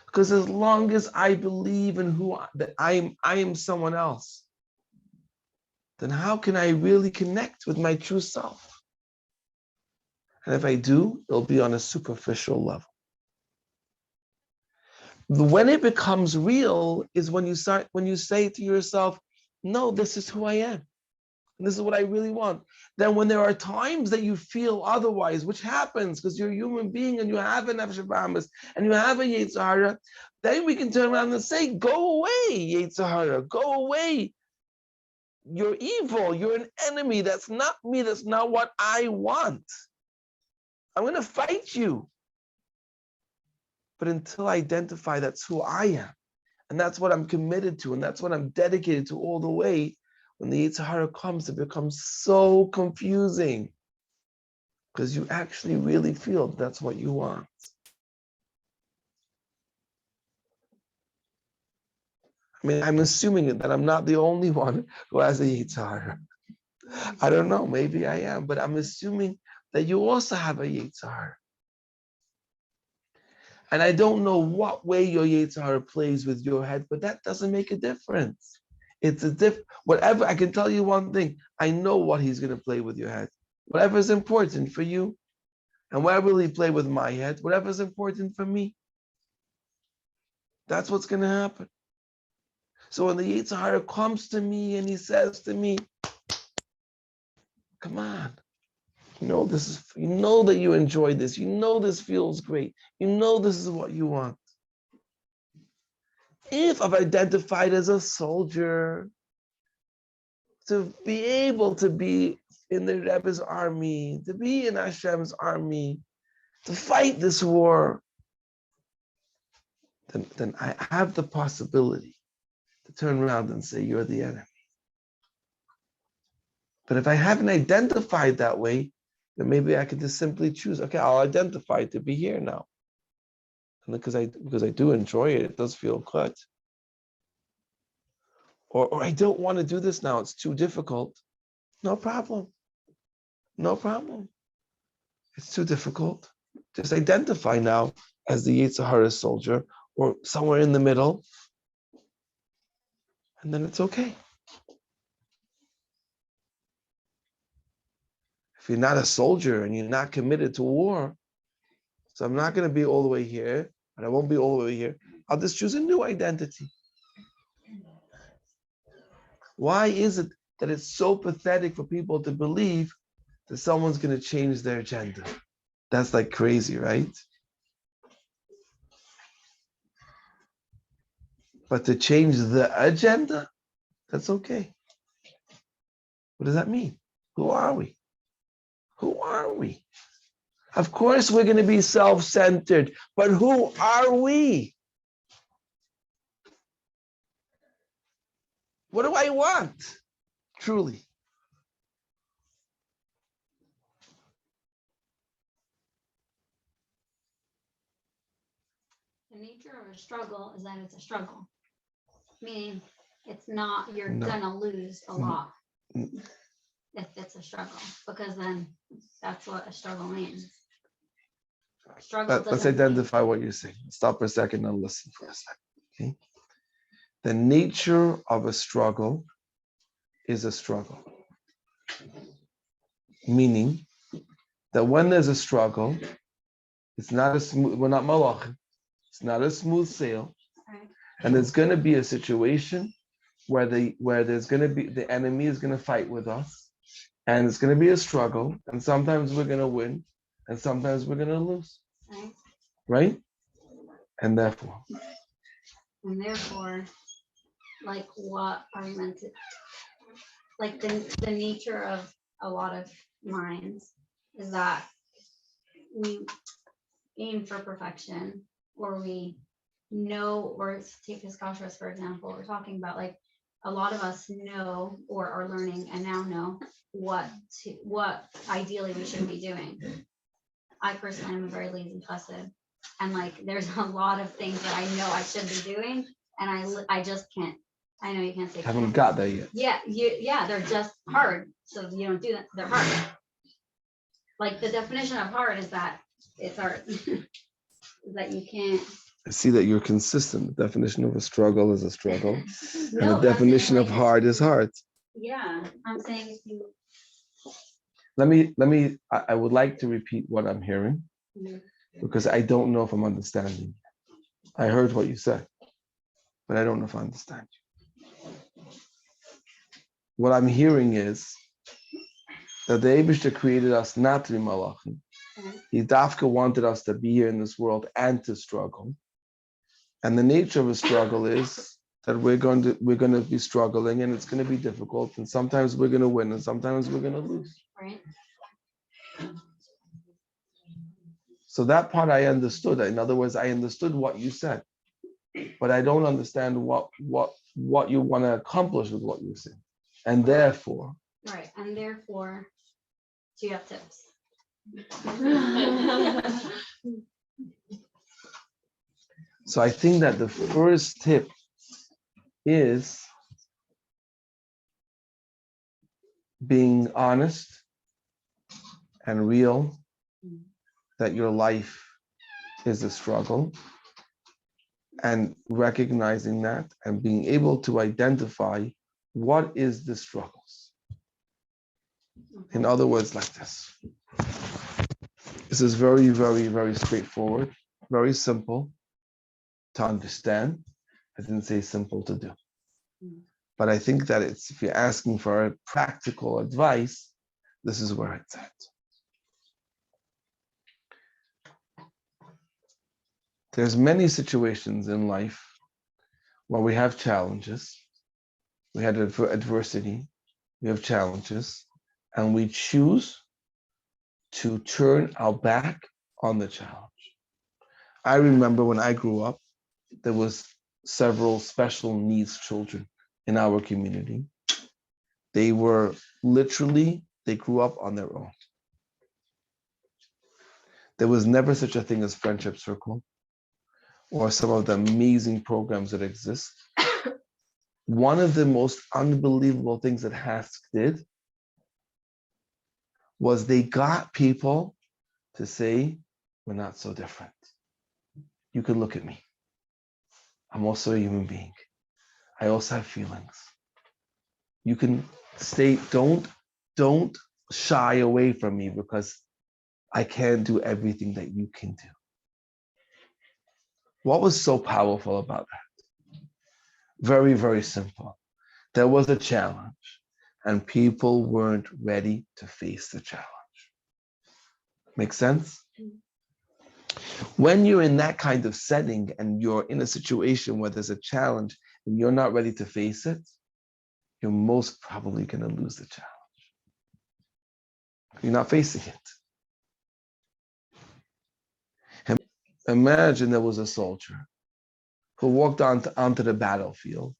Because as long as I believe in that I am someone else, then how can I really connect with my true self? And if I do, it'll be on a superficial level. When it becomes real is when you say to yourself, no, this is who I am. And this is what I really want. Then when there are times that you feel otherwise, which happens because you're a human being and you have an nefesh habahamis and you have a yetzer hara, then we can turn around and say, go away, yetzer hara, go away. You're evil, you're an enemy. That's not me, that's not what I want. I'm going to fight you. But until I identify that's who I am, and that's what I'm committed to, and that's what I'm dedicated to all the way, when the yetzer hara comes, it becomes so confusing because you actually really feel that's what you want. I mean, I'm assuming that I'm not the only one who has a yetzer hara. I don't know, maybe I am, but I'm assuming that you also have a yetzer hara. And I don't know what way your yetzer hara plays with your head, but that doesn't make a difference. It's whatever, I can tell you one thing, I know what he's going to play with your head. Whatever is important for you, and whatever will he play with my head, whatever is important for me, that's what's going to happen. So when the yetzer hara comes to me and he says to me, come on, you know that you enjoy this, you know this feels great, you know this is what you want. If I've identified as a soldier, to be able to be in the Rebbe's army, to be in Hashem's army, to fight this war, then I have the possibility to turn around and say, you're the enemy. But if I haven't identified that way, then maybe I could just simply choose, okay, I'll identify to be here now. And because I do enjoy it, it does feel good. Or I don't want to do this now, it's too difficult. No problem. No problem. It's too difficult. Just identify now as the yetzer hara soldier or somewhere in the middle, and then it's okay. If you're not a soldier and you're not committed to war, so I'm not going to be all the way here, and I won't be all the way here, I'll just choose a new identity. Why is it that it's so pathetic for people to believe that someone's going to change their gender? That's like crazy, right? But to change the agenda, that's okay. What does that mean? Who are we? Who are we? Of course, we're going to be self-centered, but who are we? What do I want? Truly. The nature of a struggle is that it's a struggle. Meaning it's not, you're No. gonna lose a lot Mm. if it's a struggle, because then that's what a struggle means. Struggle Let's doesn't mean- identify what you're saying. Stop for a second and listen for a second. Okay. The nature of a struggle is a struggle. Meaning that when there's a struggle, it's not a smooth, we're not malach, it's not a smooth sail. Right. And there's going to be a situation where there's going to be, the enemy is going to fight with us, and it's going to be a struggle, and sometimes we're going to win, and sometimes we're going to lose. Right. Right? And therefore, like what are we meant to, like the nature of a lot of minds is that we aim for perfection, or we know, or take Hiskashrus, for example, we're talking about, like, a lot of us know or are learning and now know what ideally we should be doing. I personally am a very lazy chassid, and like there's a lot of things that I know I should be doing, and I just can't. I know you can't say haven't can't. got there yet. Yeah, they're just hard. So you don't do that. They're hard. Like the definition of hard is that it's hard. That you can't. I see that you're consistent. The definition of a struggle is a struggle, and No, the definition I'm of saying, like, hard is hard. Yeah, I'm saying if you. I would like to repeat what I'm hearing, because I don't know if I'm understanding. I heard what you said, but I don't know if I understand you. What I'm hearing is that the Eibishter created us not to be malachim. He dafka wanted us to be here in this world and to struggle. And the nature of a struggle is that we're going to be struggling, and it's going to be difficult, and sometimes we're going to win and sometimes we're going to lose. Right. So that part I understood. In other words, I understood what you said, but I don't understand what you want to accomplish with what you said. And therefore, Right, and therefore, do you have tips? so I think that the first tip is being honest and real that your life is a struggle, and recognizing that and being able to identify what is the struggles. In other words, like this. This is very, very, very straightforward, very simple to understand. I didn't say simple to do. But I think that it's, if you're asking for a practical advice, this is where it's at. There's many situations in life where we have challenges, we had adversity, we have challenges, and we choose to turn our back on the challenge. I remember when I grew up, there was several special needs children in our community. They were literally, they grew up on their own. There was never such a thing as Friendship Circle or some of the amazing programs that exist. One of the most unbelievable things that Hask did was they got people to say, we're not so different. You can look at me. I'm also a human being. I also have feelings. You can stay, don't shy away from me because I can't do everything that you can do. What was so powerful about that? Very, very simple. There was a challenge and people weren't ready to face the challenge. Make sense? When you're in that kind of setting and you're in a situation where there's a challenge and you're not ready to face it, you're most probably going to lose the challenge. You're not facing it. Imagine there was a soldier who walked onto the battlefield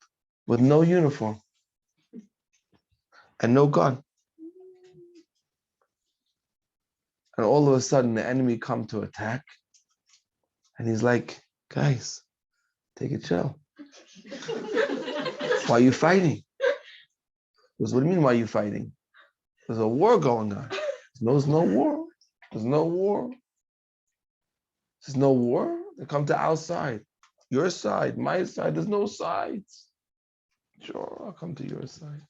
with no uniform and no gun. And all of a sudden the enemy come to attack. And he's like, guys, take it chill. Why are you fighting? Because what do you mean, why are you fighting? There's a war going on. There's no war. There's no war. There's no war. They come to our side. Your side, my side. There's no sides. Sure, I'll come to your side.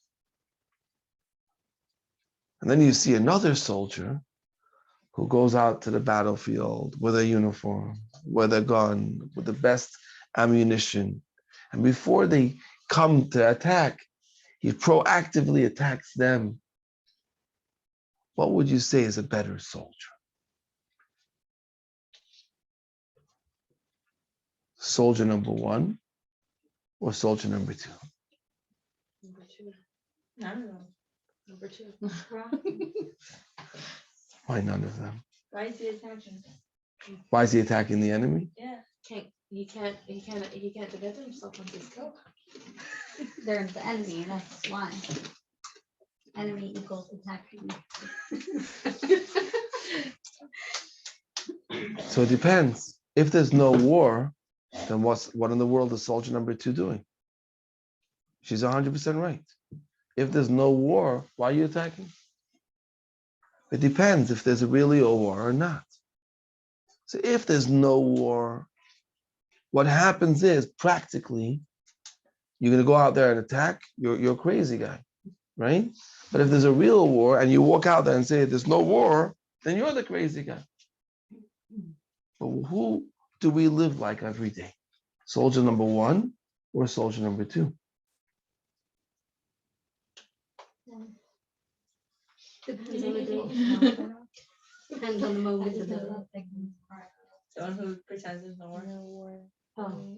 And then you see another soldier who goes out to the battlefield with a uniform, with a gun, with the best ammunition. And before they come to attack, he proactively attacks them. What would you say is a better soldier? Soldier number one or soldier number two? Number two. None of them. Number two. Why none of them? Why is he attacking? Why is he attacking the enemy? Yeah. He can't defend himself on his kill. They're the enemy, that's why. Enemy equals attacking. So it depends. If there's no war, then what in the world is soldier number two doing? She's 100% right. If there's no war, why are you attacking? It depends if there's really a war or not. So if there's no war, what happens is practically, you're going to go out there and attack, you're a crazy guy, right? But if there's a real war and you walk out there and say there's no war, then you're the crazy guy. But who do we live like every day? Soldier number one or soldier number two? Depends on the day. Depends on the moment of the Someone who pretends there's no war. Oh.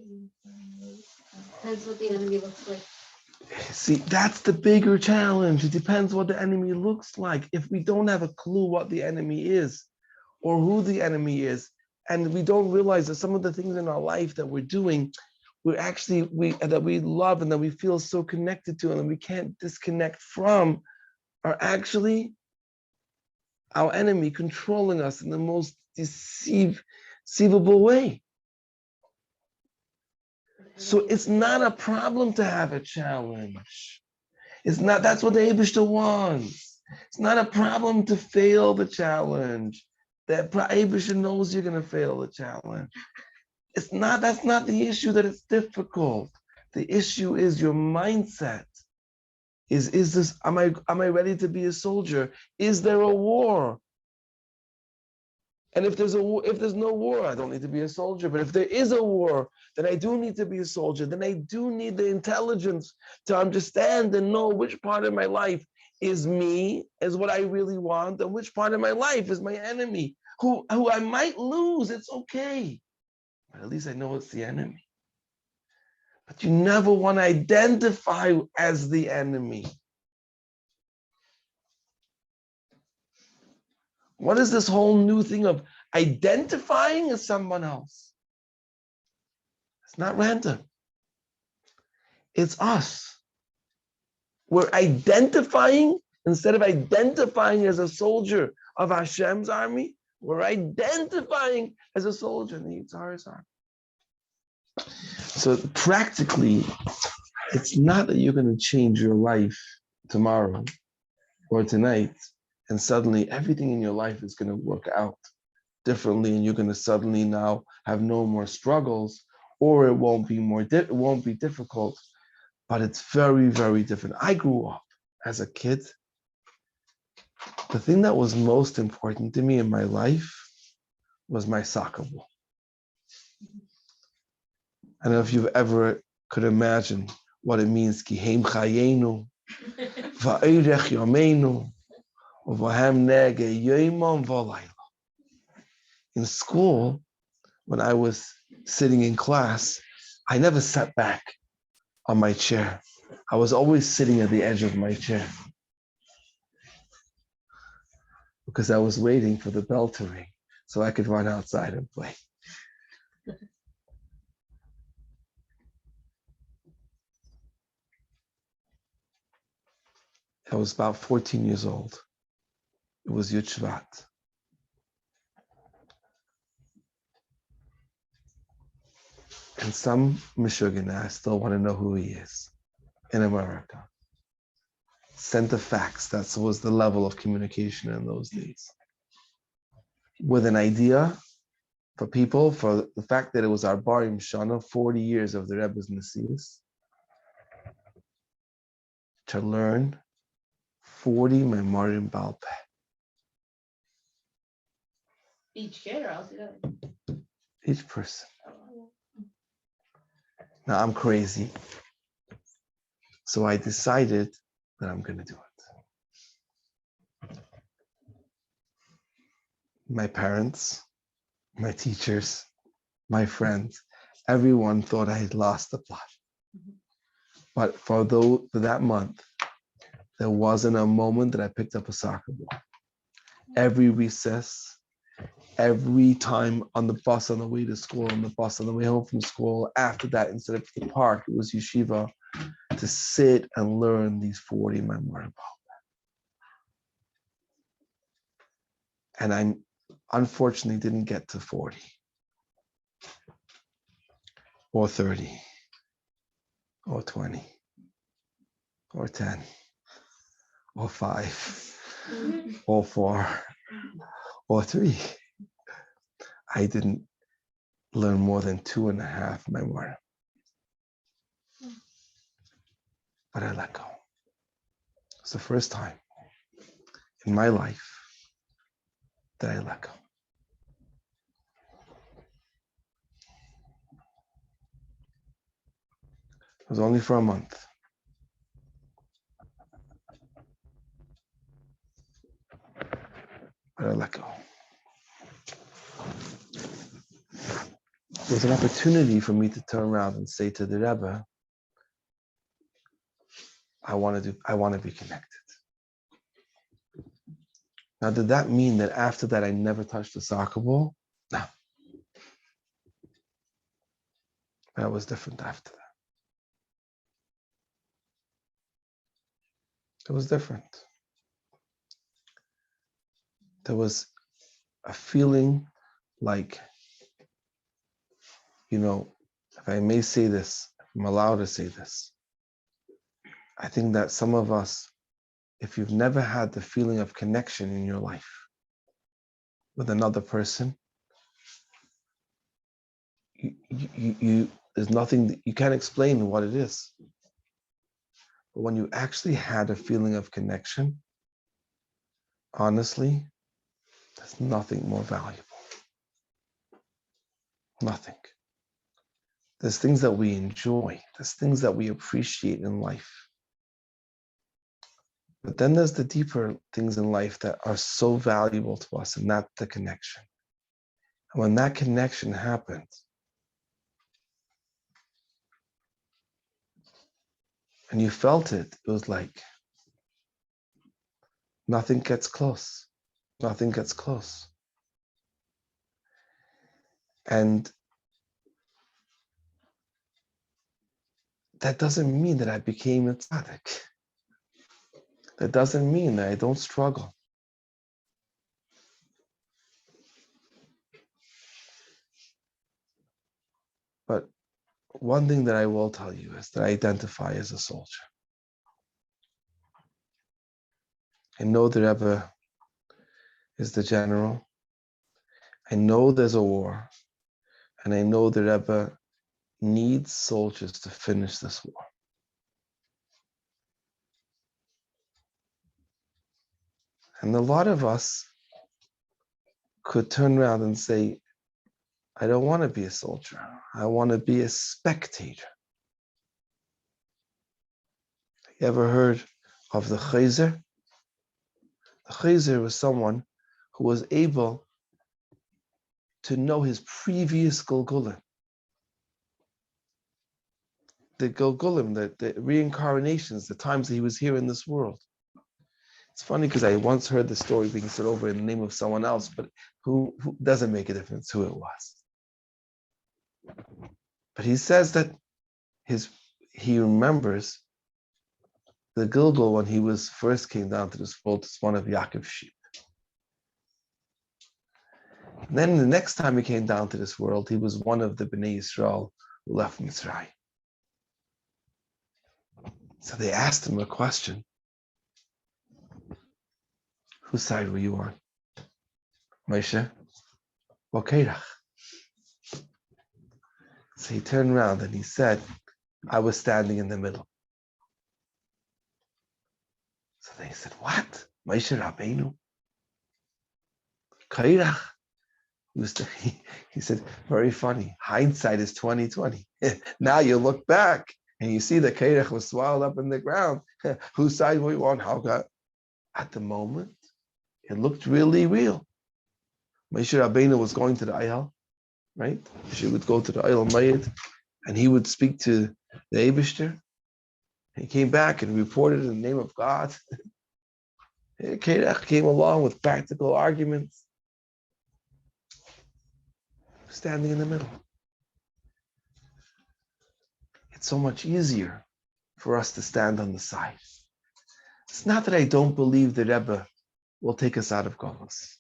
Depends what the enemy looks like. See, that's the bigger challenge. It depends what the enemy looks like. If we don't have a clue what the enemy is or who the enemy is, and we don't realize that some of the things in our life that we're doing, that we love and that we feel so connected to and we can't disconnect from, are actually our enemy controlling us in the most deceivable way. So it's not a problem to have a challenge. It's not, that's what the Eibishter wants. It's not a problem to fail the challenge. The Eibishter knows you're going to fail the challenge. That's not the issue that it's difficult. The issue is your mindset. Is this, am I ready to be a soldier? Is there a war? And if there's no war, I don't need to be a soldier. But if there is a war, then I do need to be a soldier. Then I do need the intelligence to understand and know which part of my life is me, is what I really want, and which part of my life is my enemy, who I might lose. It's okay. But at least I know it's the enemy. But you never want to identify as the enemy. What is this whole new thing of identifying as someone else? It's not random. It's us. We're identifying, instead of identifying as a soldier of Hashem's army, we're identifying as a soldier in the Yitzhar's army. So practically, it's not that you're going to change your life tomorrow or tonight, and suddenly everything in your life is going to work out differently, and you're going to suddenly now have no more struggles, or it won't be difficult, but it's very, very different. I grew up as a kid. The thing that was most important to me in my life was my soccer ball. I don't know if you've ever could imagine what it means, ki heim chayenu, va'eirech yomeinu, uvahem nege yomam v'layla. In school, when I was sitting in class, I never sat back on my chair. I was always sitting at the edge of my chair because I was waiting for the bell to ring so I could run outside and play. I was about 14 years old. It was Yud Shvat. And some Meshuggah, I still want to know who he is, in America, sent the fax. That was the level of communication in those days. With an idea for people, for the fact that it was our Barim Shana, 40 years of the Rebbe's Nasias, to learn 40 Memorim Baal Peh. Each kid or else Each person. Now I'm crazy. So I decided that I'm going to do it. My parents, my teachers, my friends, everyone thought I had lost the plot. But for that month, there wasn't a moment that I picked up a soccer ball. Every recess, every time on the bus on the way to school, on the bus on the way home from school, after that, instead of the park, it was yeshiva, to sit and learn these 40 Memorim. And I unfortunately didn't get to 40 or 30 or 20 or 10 or 5 or 4 or 3. I didn't learn more than 2.5 Memorim. But I let go. It's the first time in my life that I let go. It was only for a month. But I let go. It was an opportunity for me to turn around and say to the Rebbe, I want to be connected. Now, did that mean that after that I never touched a soccer ball? No. That was different after that. It was different. There was a feeling like, if I may say this, if I'm allowed to say this, I think that some of us, if you've never had the feeling of connection in your life with another person, there's nothing that you can't explain what it is. But when you actually had a feeling of connection, honestly, there's nothing more valuable. Nothing. There's things that we enjoy. There's things that we appreciate in life. But then there's the deeper things in life that are so valuable to us, and that's the connection. And when that connection happens, and you felt it, it was like nothing gets close. Nothing gets close. And that doesn't mean that I became a tzaddik. That doesn't mean that I don't struggle. But one thing that I will tell you is that I identify as a soldier. I know the Rebbe is the general. I know there's a war. And I know the Rebbe needs soldiers to finish this war. And a lot of us could turn around and say, I don't want to be a soldier. I want to be a spectator. You ever heard of the Chazer? The Chazer was someone who was able to know his previous Gulgulim. The Gulgulim, the reincarnations, the times that he was here in this world. It's funny because I once heard the story being said over in the name of someone else, but who doesn't make a difference who it was. But he says that he remembers the Gilgal when he first came down to this world as one of Yaakov's sheep. And then the next time he came down to this world, he was one of the Bnei Yisrael who left Mitzrayim. So they asked him a question. Whose side were you on? Moshe? Or Korach? So he turned around and he said, I was standing in the middle. So they said, what? Moshe Rabbeinu? Korach? He said, very funny. Hindsight is 20/20. Now you look back and you see that Korach was swallowed up in the ground. Whose side were you on? How got? At the moment, it looked really real. Moshe Rabbeinu was going to the Ayal, right? She would go to the Ayal Mayid, and he would speak to the Eibishter. He came back and reported in the name of God. Korach came along with practical arguments, standing in the middle. It's so much easier for us to stand on the side. It's not that I don't believe the Rebbe will take us out of Golus.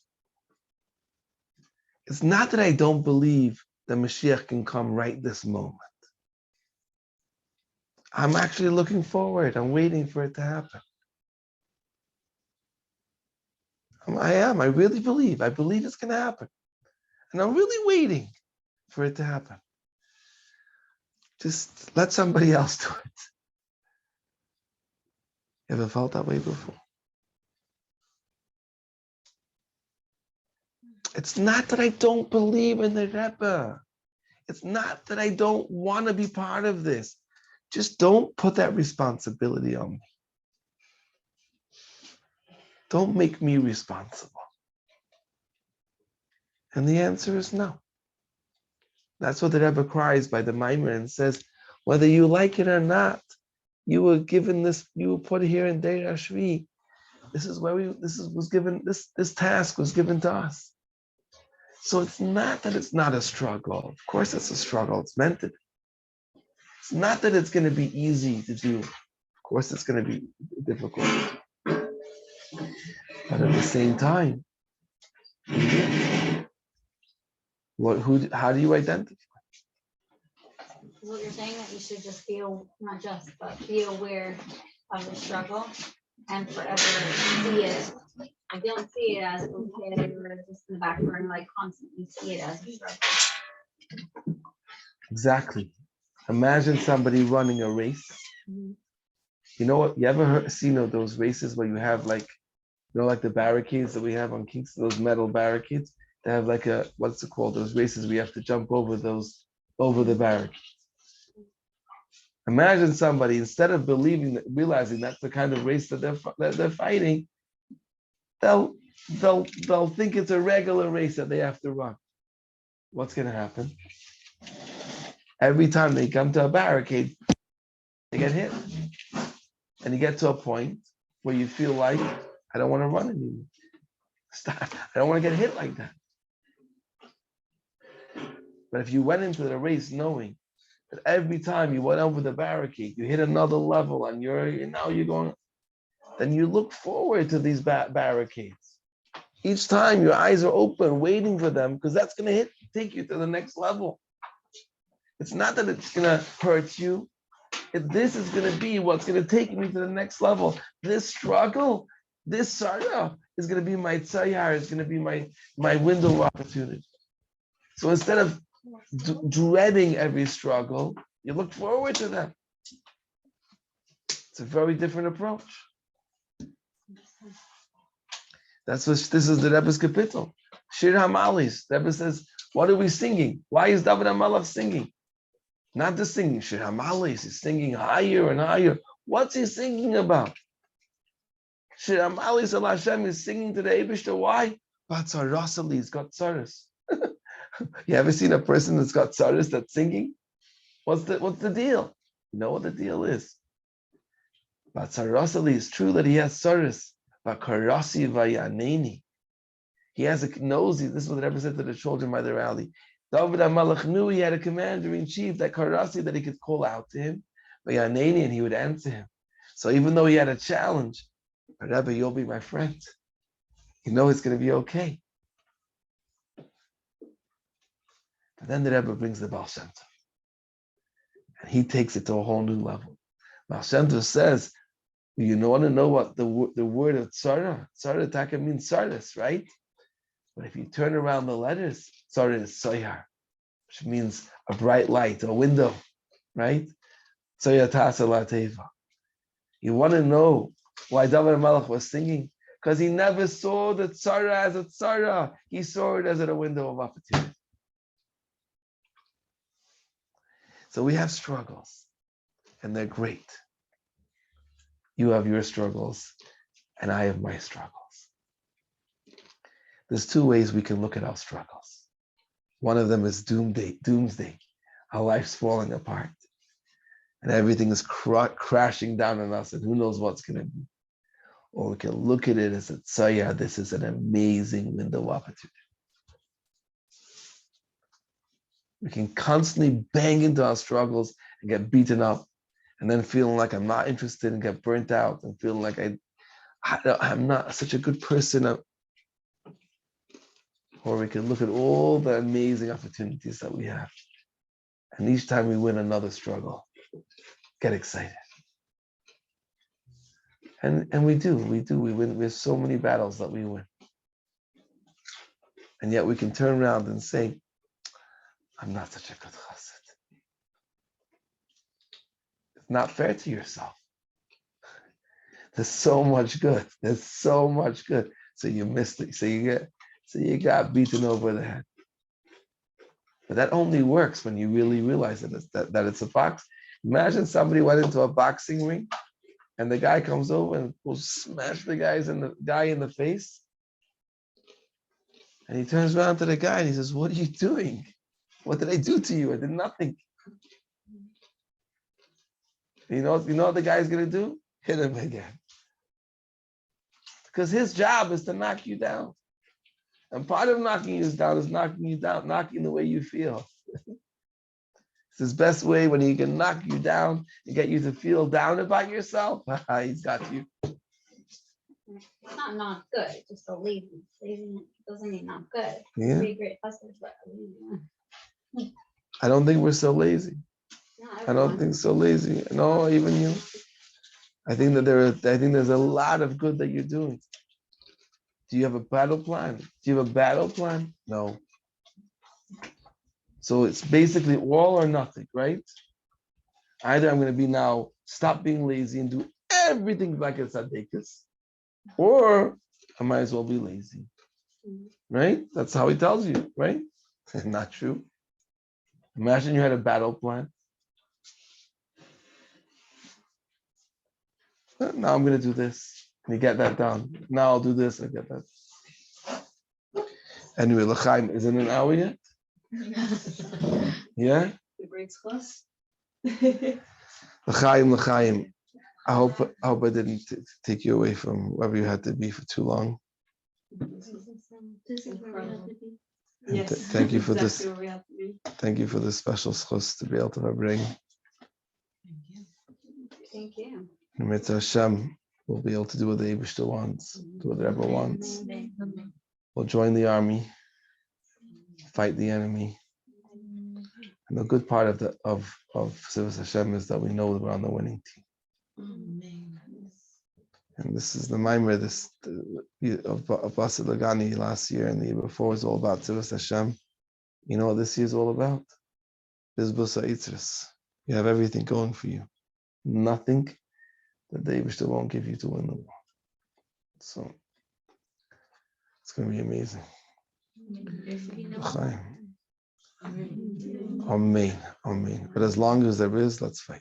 It's not that I don't believe that Mashiach can come right this moment. I'm actually looking forward. I'm waiting for it to happen. I am. I really believe. I believe it's going to happen. And I'm really waiting for it to happen. Just let somebody else do it. Ever felt that way before? It's not that I don't believe in the Rebbe. It's not that I don't want to be part of this. Just don't put that responsibility on me. Don't make me responsible. And the answer is no. That's what the Rebbe cries by the Maimer and says, whether you like it or not, you were given this, you were put here in Deir Hashvi. This task was given to us. So it's not that it's not a struggle. Of course it's a struggle. It's meant to be. It's not that it's going to be easy to do. Of course it's going to be difficult. But at the same time, how do you identify? What you're saying, that you should just feel, not just, but be aware of the struggle and forever see it. I don't see it as okay or just in the back burner, like constantly see it as a struggle. Exactly. Imagine somebody running a race. Mhm. You know what? You ever seen those races where you have like the barricades that we have on Kingston, those metal barricades? They have like what's it called? Those races we have to jump over the barricades. Imagine somebody, instead of realizing that's the kind of race that they're fighting, they'll think it's a regular race that they have to run. What's going to happen? Every time they come to a barricade, they get hit. And you get to a point where you feel like, I don't want to run anymore. Stop. I don't want to get hit like that. But if you went into the race knowing that every time you went over the barricade, you hit another level and you're going, then you look forward to these barricades. Each time your eyes are open, waiting for them, because that's going to take you to the next level. It's not that it's going to hurt you. This is going to be what's going to take me to the next level. This struggle, this sarah is going to be my tzayar, it's going to be my window of opportunity. So instead of dreading every struggle, you look forward to them. It's a very different approach. This is the Rebbe's kapitel. Shir HaMalis. The Rebbe says, what are we singing? Why is David HaMelech singing? Not the singing. Shir HaMalis is singing higher and higher. What's he singing about? Shir HaMalis al Hashem is singing to the Eibishter. Why? Batzarasali, he's got tzaras. You ever seen a person that's got tzaras that's singing? What's the deal? You know what the deal is? But tzarasali, it's true that he has tzaras. But karasi vayaneni. He has a nosy. This is what the Rebbe said to the children by the rally. David HaMelech knew he had a commander in chief, that karasi, that he could call out to him, vayaneni, and he would answer him. So even though he had a challenge, Rebbe, you'll be my friend. You know it's going to be okay. But then the Rebbe brings the Baal Shem Tov, and he takes it to a whole new level. Baal Shem Tov says, you want to know what the word of tzara? Tzara taka means tzaras, right? But if you turn around the letters, tzara is soyar, which means a bright light, a window, right? Soyar tasa la teva. You want to know why David HaMelech was singing? Because he never saw the tzara as a tzara. He saw it as a window of opportunity. So we have struggles, and they're great. You have your struggles, and I have my struggles. There's two ways we can look at our struggles. One of them is doomsday. Our life's falling apart, and everything is crashing down on us, and who knows what's going to be. Or we can look at it as a tzaya. This is an amazing window of opportunity. We can constantly bang into our struggles and get beaten up, and then feeling like I'm not interested and get burnt out, and feeling like I'm not such a good person. Or we can look at all the amazing opportunities that we have, and each time we win another struggle, get excited. And we win. We have so many battles that we win. And yet we can turn around and say, I'm not such a good chassid. It's not fair to yourself. There's so much good. So you missed it. So you got beaten over the head. But that only works when you really realize that it's a box. Imagine somebody went into a boxing ring, and the guy comes over and will smash the guy in the face. And he turns around to the guy and he says, what are you doing? What did I do to you? I did nothing. You know what the guy's going to do? Hit him again. Because his job is to knock you down. And part of knocking you down is knocking the way you feel. It's his best way when he can knock you down and get you to feel down about yourself. He's got you. It's not good, just a lazy. Lazy doesn't mean not good. Yeah. Be a great hustler, but I don't think we're so lazy. not I don't think so lazy. No, even you. I think there's a lot of good that you're doing. Do you have a battle plan? No. So it's basically all or nothing, right? Either I'm going to be now, stop being lazy and do everything like a tzaddikus, or I might as well be lazy, right? That's how he tells you, right? Not true. Imagine you had a battle plan. Now I'm going to do this, and you get that done. Now I'll do this, and I get that. Anyway, L'chaim, isn't it an hour yet? Yeah? The breaks close. L'chaim. I hope I didn't take you away from wherever you had to be for too long. This is where we have to be. And Yes. thank you for exactly this. where we have to be. Thank you for this special schus to be able to bring. thank you. Mitzvah Hashem will be able to do what the Eibishter wants, do what the Rebbe wants. We'll join the army, fight the enemy. And the good part of Service Hashem is that we know that we're on the winning team. And this is the Maimer of Basil Lagani last year and the year before was all about Service Hashem. You know what this year is all about? Bizbus Haitzros. You have everything going for you. Nothing that the Eibishter won't give you to win the war. So it's going to be amazing. Amen. Amen. But as long as there is, let's fight.